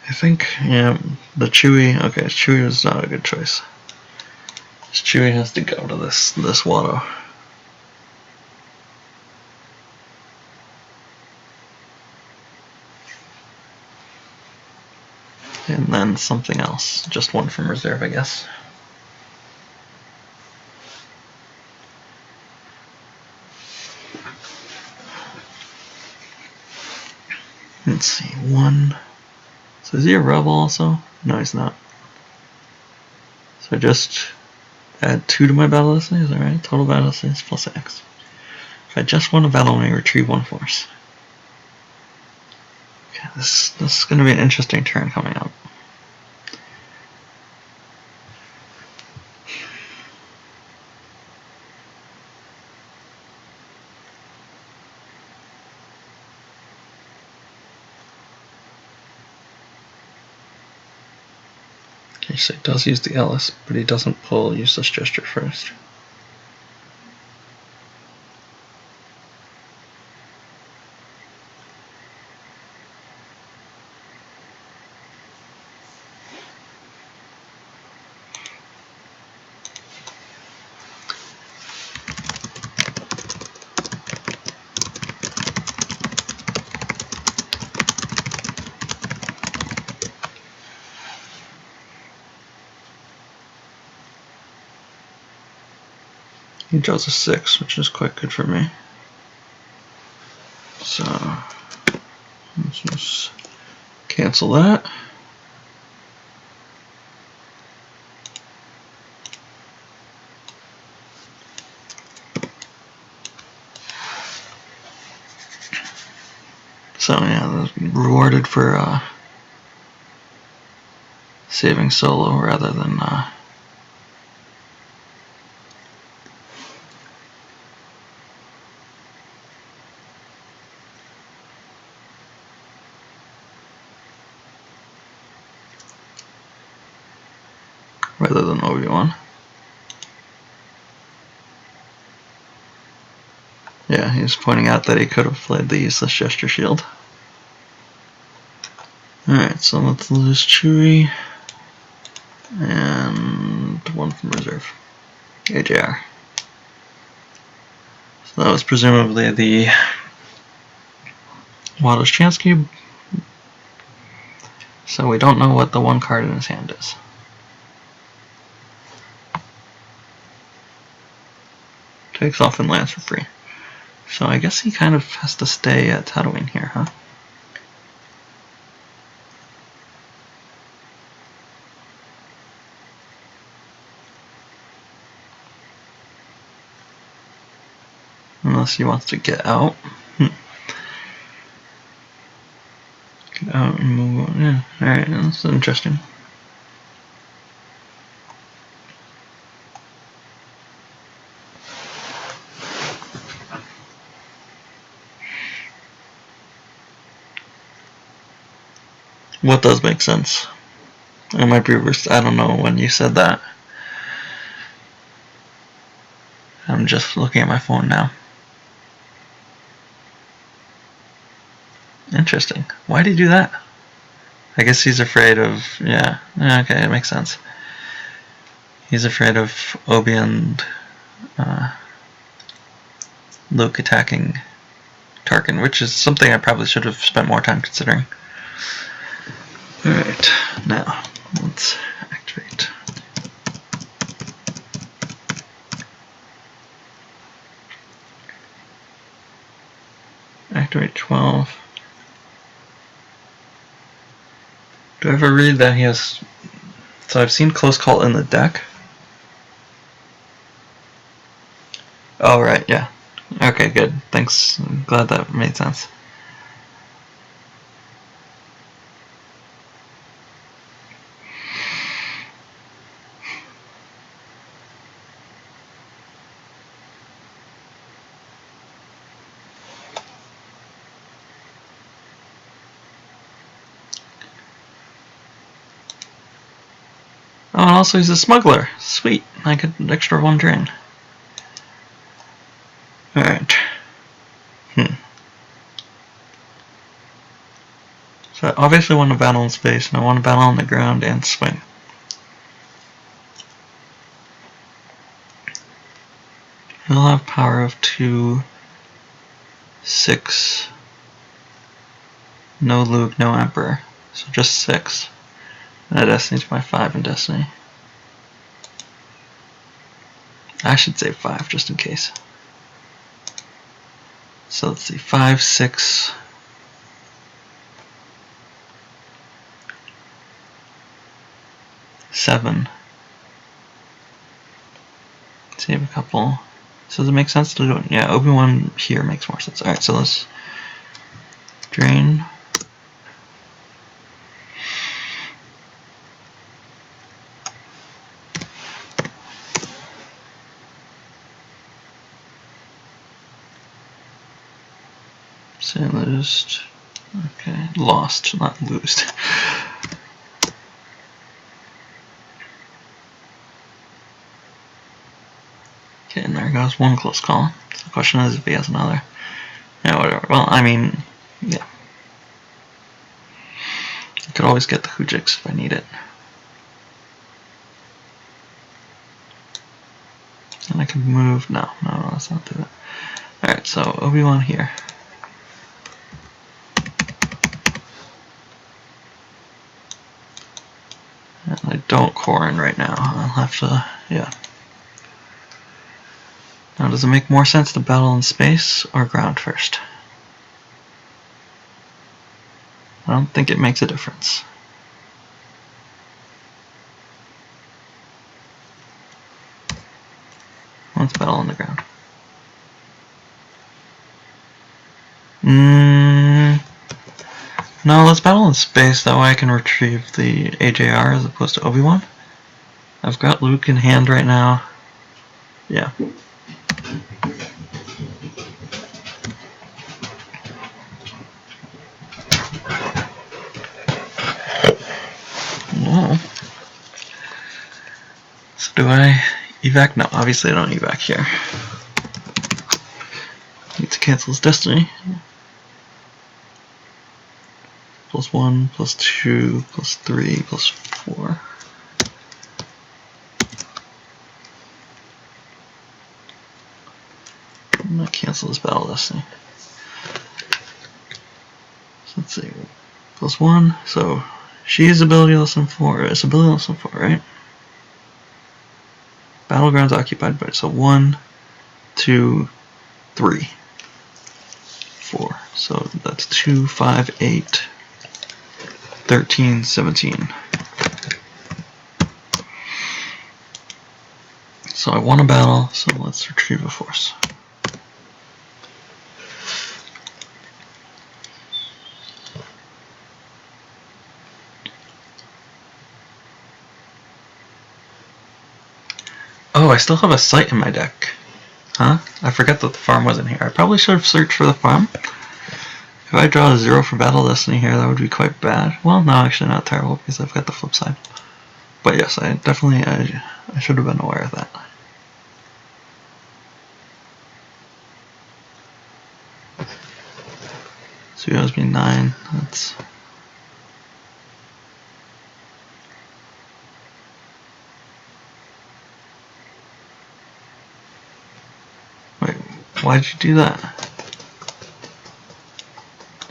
I think, yeah, the Chewy, okay, Chewy was not a good choice. Chewy has to go to this Watto. And then something else. Just one from reserve, I guess. Let's see, one. So is he a rebel also? No, he's not. So I just add 2 to my battle list, is that right? Total battle list plus X. If I just won a battle, I retrieve 1 force. Okay, this is going to be an interesting turn coming up. Okay, so he does use the Ellis, but he doesn't pull useless gesture first. He draws a 6, which is quite good for me. So let's just cancel that. So yeah, rewarded for saving solo rather than Obi-Wan. Yeah, he's pointing out that he could have played the useless gesture shield. Alright, so let's lose Chewie and one from reserve. AJR. So that was presumably the Watto's Chance Cube. So we don't know what the one card in his hand is. Takes off and lands for free. So I guess he kind of has to stay at Tatooine here, huh? Unless he wants to get out. Get out and move on. Yeah, alright, that's interesting. What does make sense? It might be reversed. I don't know when you said that. I'm just looking at my phone now. Interesting. Why did he do that? I guess he's afraid of... Yeah, okay, it makes sense. He's afraid of Obi and Luke attacking Tarkin, which is something I probably should have spent more time considering. Alright, now let's activate. Activate 12. Do I ever read that he has... So I've seen Close Call in the deck. Oh, right, yeah. Okay, good. Thanks. I'm glad that made sense. Oh, and also he's a smuggler. Sweet. I get an extra one drain. Alright. So I obviously want to battle in space, and I want to battle on the ground and swing. He'll have power of 2, 6, no Luke, no Emperor. So just 6. And Destiny's by 5 in Destiny. I should say 5 just in case. So let's see, 5, 6. Seven. Save a couple. So does it make sense to do it? Yeah, Obi-Wan here makes more sense. Alright, so let's drain. Say lose. Okay, lost, not lose. Okay, and there goes one close call. So the question is if he has another. Yeah, whatever. Well, I mean, yeah. I could always get the Hujix if I need it. And I can move. No, let's not do that. Alright, so Obi-Wan here. And I don't core in right now. I'll have to, yeah. Now, does it make more sense to battle in space or ground first? I don't think it makes a difference. Let's battle on the ground. No, let's battle in space, that way I can retrieve the AJR as opposed to Obi-Wan. I've got Luke in hand right now. Yeah. No. So do I evac? No, obviously I don't evac here. Need to cancel his destiny. +1, +2, +3, +4. I'm gonna cancel this battle destiny. So let's see. +1, so she's ability less than 4. It's ability less than 4, right? Battlegrounds occupied by, so 1, 2, 3, 4. So that's 2, 5, 8, 13, 17. So I won a battle, so let's retrieve a force. Oh, I still have a site in my deck. Huh? I forgot that the farm wasn't here. I probably should have searched for the farm. If I draw a 0 for Battle Destiny here, that would be quite bad. Well, no, actually not terrible, because I've got the flip side. But yes, I definitely, I should have been aware of that. So he owes me 9. That's... Wait, why'd you do that?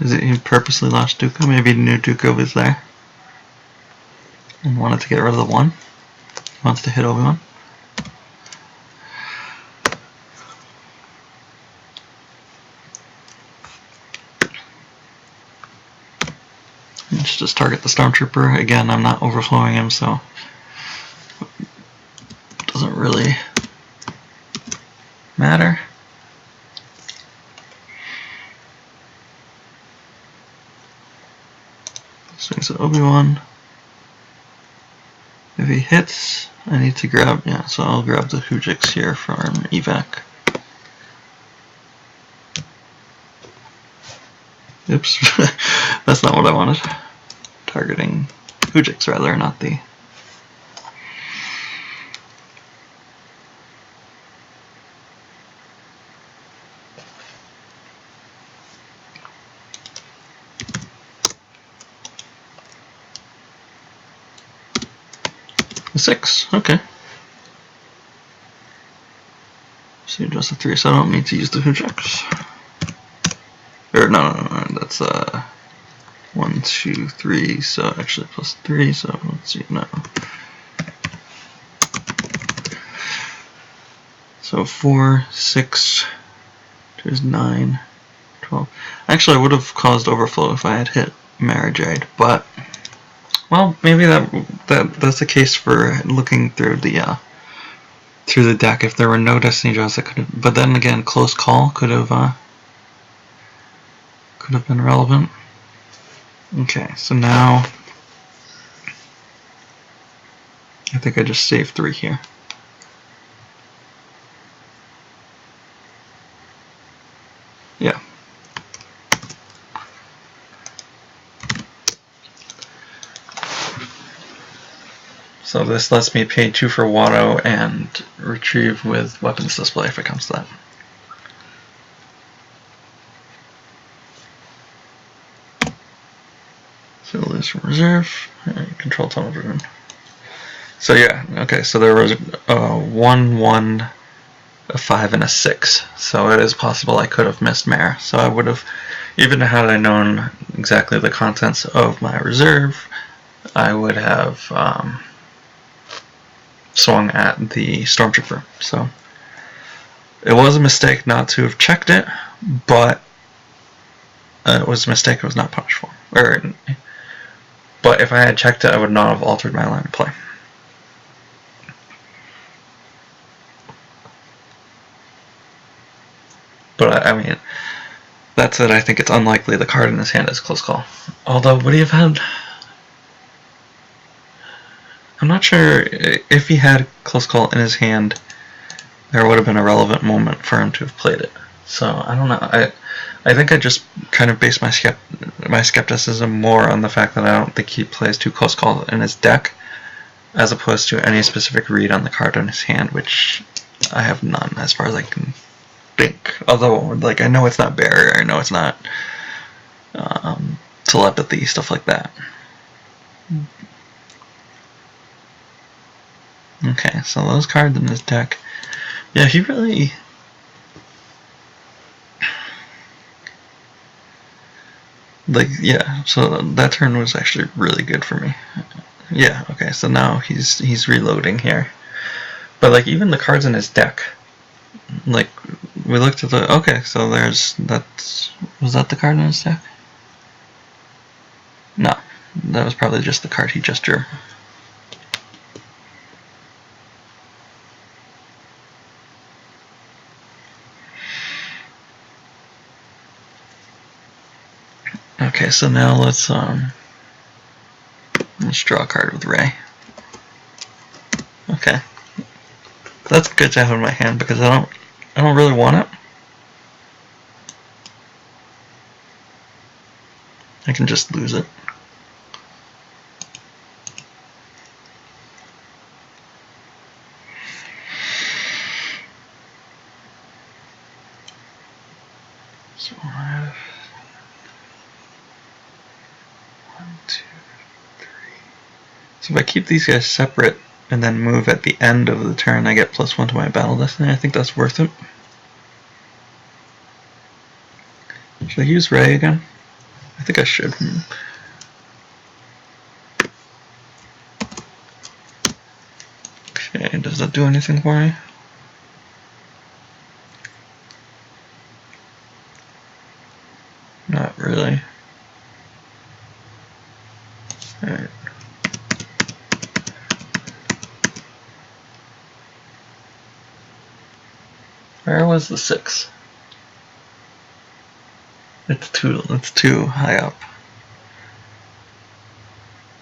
Is it he purposely lost Dooku? Maybe he knew Dooku was there and wanted to get rid of the 1? He wants to hit Obi-Wan? Let's just target the Stormtrooper. Again, I'm not overflowing him, so it doesn't really matter. Swings at Obi-Wan. If he hits, I need to grab, yeah, so I'll grab the Hujix here from evac. Oops, that's not what I wanted. Targeting Hujix rather, not the... The 6, okay. So just a 3, so I don't need to use the Hujix. Or no, that's 1, 2, 3, so actually +3, so let's see, no. So 4, 6, there's 9, 12. Actually, I would have caused overflow if I had hit Mara Jade, but well, maybe that's the case for looking through the deck. If there were no Destiny draws, that could have. But then again, close call could have been relevant. Okay, so now I think I just saved 3 here. Yeah. So this lets me pay 2 for Watto and retrieve with weapons display if it comes to that. So lose from reserve, control tunnel driven. So yeah, okay, so there was a 1, 1, a 5, and a 6. So it is possible I could have missed Mare. So I would have, even had I known exactly the contents of my reserve, I would have swung at the Stormtrooper. So it was a mistake not to have checked it, but it was a mistake I was not punished for. But if I had checked it, I would not have altered my line of play. But I mean, that said, I think it's unlikely the card in his hand is close call. Although, would he have had... I'm not sure if he had close call in his hand, there would have been a relevant moment for him to have played it. So, I don't know. I think I just kind of base my skepticism more on the fact that I don't think he plays too close call in his deck, as opposed to any specific read on the card in his hand, which I have none as far as I can think. Although, like, I know it's not barrier, I know it's not telepathy, stuff like that. Okay, so those cards in his deck. Yeah, he really... Like, yeah, so that turn was actually really good for me. Yeah, okay, so now he's reloading here. But, like, even the cards in his deck, like, we looked at the... Okay, so there's... Was that the card in his deck? No, that was probably just the card he just drew. Okay, so now let's draw a card with Ray. Okay, that's good to have in my hand because I don't really want it. I can just lose it. So I have 1, 2, 3. So if I keep these guys separate and then move at the end of the turn, I get +1 to my battle destiny. I think that's worth it. Should I use Ray again? I think I should. Okay, does that do anything for me? Not really. Alright. Where was the 6? It's too high up.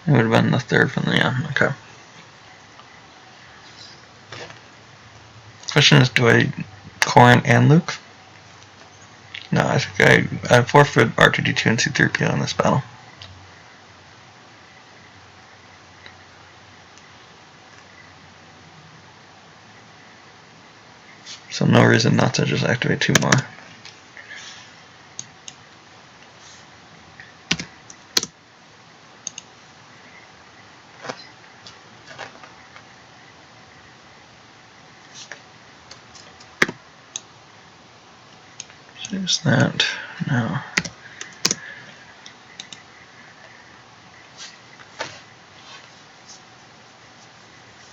It would have been the 3rd from the end. Okay. Question is, do I Corin and Luke? No, I think I forfeit R2D2 and C3PO in this battle. So no reason not to just activate 2 more. There's that. No.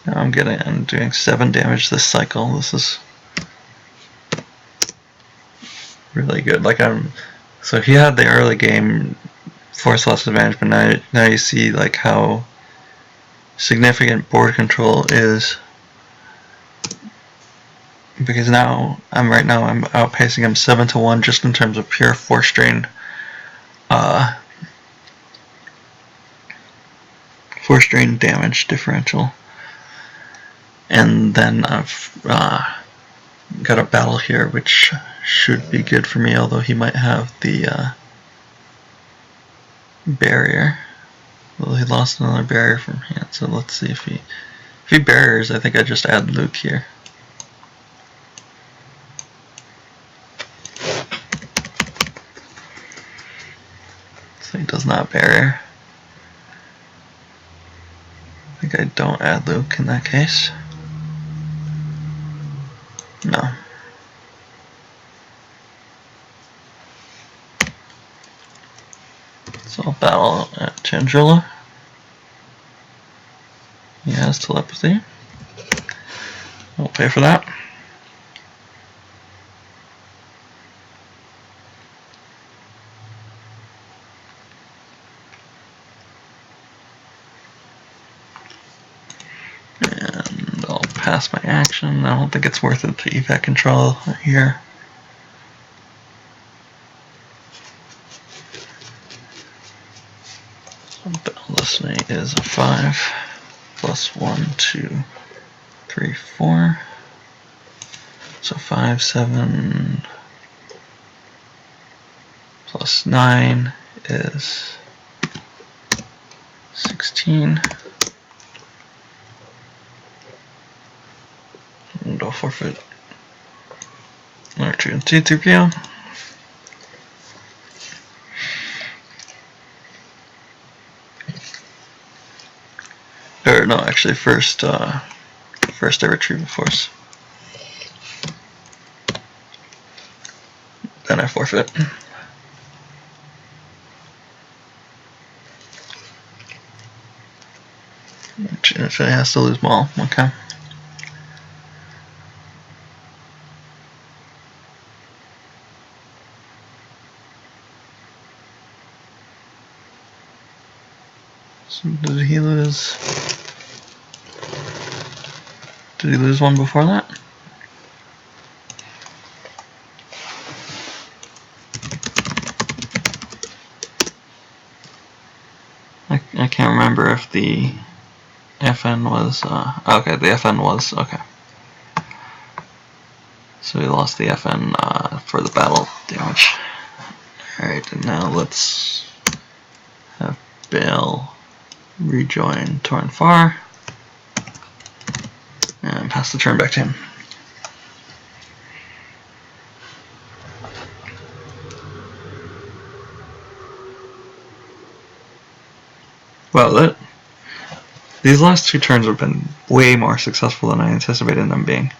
Now I'm doing 7 damage this cycle. This is really good. Like so he had the early game force loss advantage, but now you see like how significant board control is, because now I'm outpacing him 7-1 just in terms of pure force strain damage differential. And then I've got a battle here which should be good for me, although he might have the barrier. Well, he lost another barrier from hand, so let's see if he barriers. I think I just add Luke here. So he does not barrier. I think I don't add Luke in that case. No. So I'll battle at Chandrilla. He has telepathy. I'll pay for that. And I'll pass my action. I don't think it's worth it to evac control here. destiny is a 5 plus 1, 2, 3, 4. So 5, 7 plus 9 is 16. And I'll forfeit R2 and C3PO. Or no, actually first I retrieve the force. Then I forfeit. If it has to lose Maul, okay. So did he lose? Did he lose one before that? I can't remember if the FN was, okay, the FN was, okay. So he lost the FN for the battle damage. Alright, and now let's have Bale rejoin Torn Far and pass the turn back to him. Well, these last two turns have been way more successful than I anticipated them being.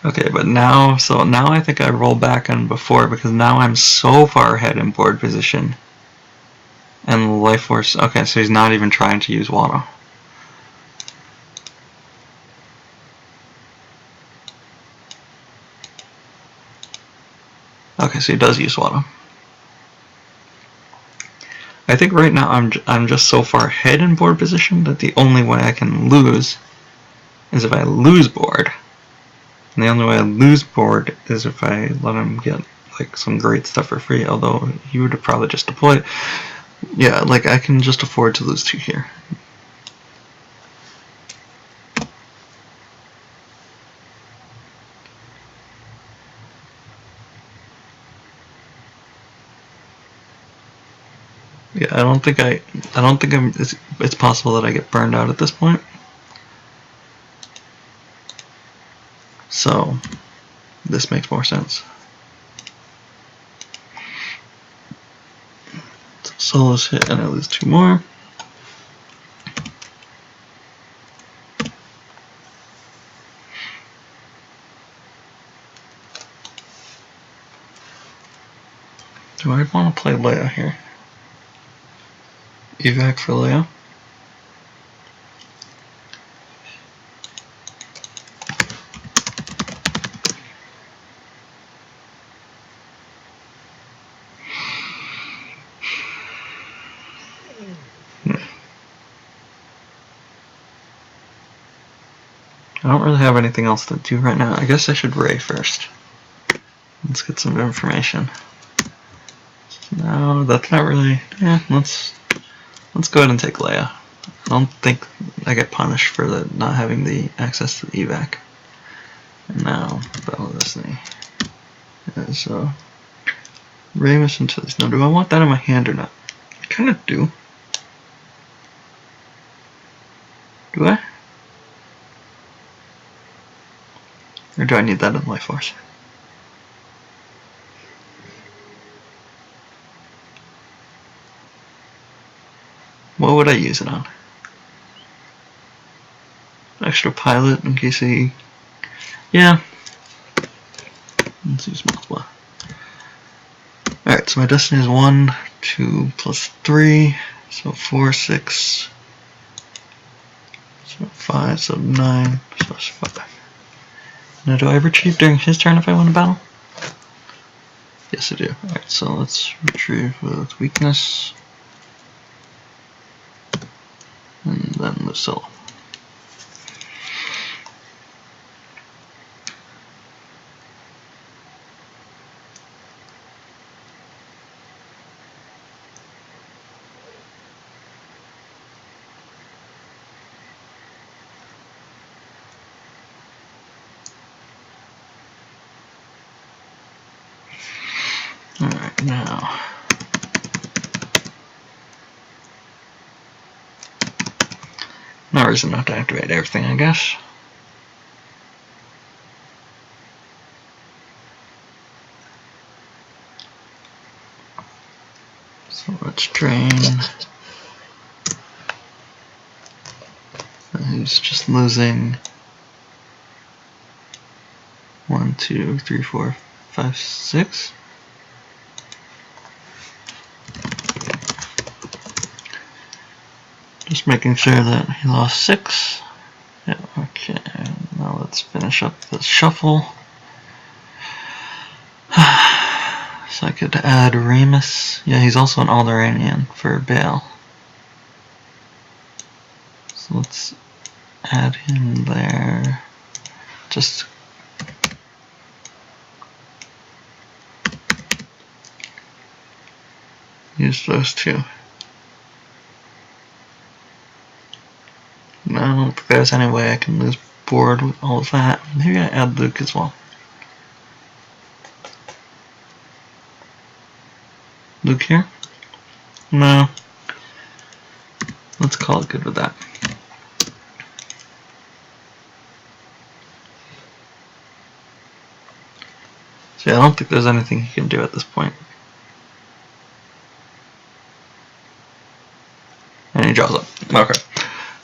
Okay, but now I think I roll back on before because now I'm so far ahead in board position. And Life Force, okay, so he's not even trying to use Watto. Okay, so he does use Watto. I think right now I'm just so far ahead in board position that the only way I can lose is if I lose board. And the only way I lose board is if I let him get like some great stuff for free, although he would have probably just deployed. Yeah, like I can just afford to lose 2 here. Yeah, I don't think it's possible that I get burned out at this point. So this makes more sense. Solos hit and I lose 2 more. Do I want to play Leia here? Evac for Leia. I don't really have anything else to do right now. I guess I should Ray first. Let's get some information. No, that's not really. Yeah, let's go ahead and take Leia. I don't think I get punished for not having the access to the evac. And now Battle of Destiny is Ray mission to this. Now, do I want that in my hand or not? I kind of do. Do I? Or do I need that in Life Force? What would I use it on? Extra pilot in case he... Yeah. Let's use multiple. Alright, so my destiny is 1, 2 plus 3, so 4, 6, So 5, so 9, so 5. Now, do I retrieve during his turn if I win a battle? Yes, I do. Alright, so let's retrieve with weakness. And then Lucille. Alright, now. No reason not to activate everything, I guess. So let's drain. He's just losing 1, 2, 3, 4, 5, 6. Just making sure that he lost 6. Yeah, okay. Now let's finish up the shuffle. So I could add Remus. Yeah, he's also an Alderanian for Bale. So let's add him there. Just use those two. No, I don't think there's any way I can lose board with all of that. Maybe I add Luke as well. Luke here? No. Let's call it good with that. So yeah, I don't think there's anything he can do at this point. And he draws up. Okay.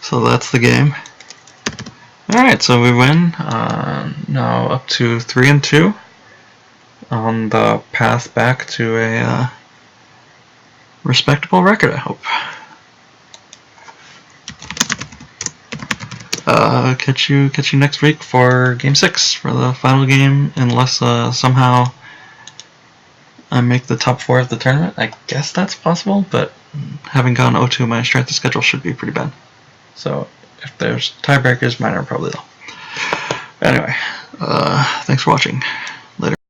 So that's the game. Alright, so we win. Now up to 3-2 on the path back to a respectable record, I hope. Catch you next week for Game 6 for the final game, unless somehow I make the top 4 of the tournament. I guess that's possible, but having gone 0-2, my strength of schedule should be pretty bad. So if there's tiebreakers, mine are probably low. Anyway, thanks for watching.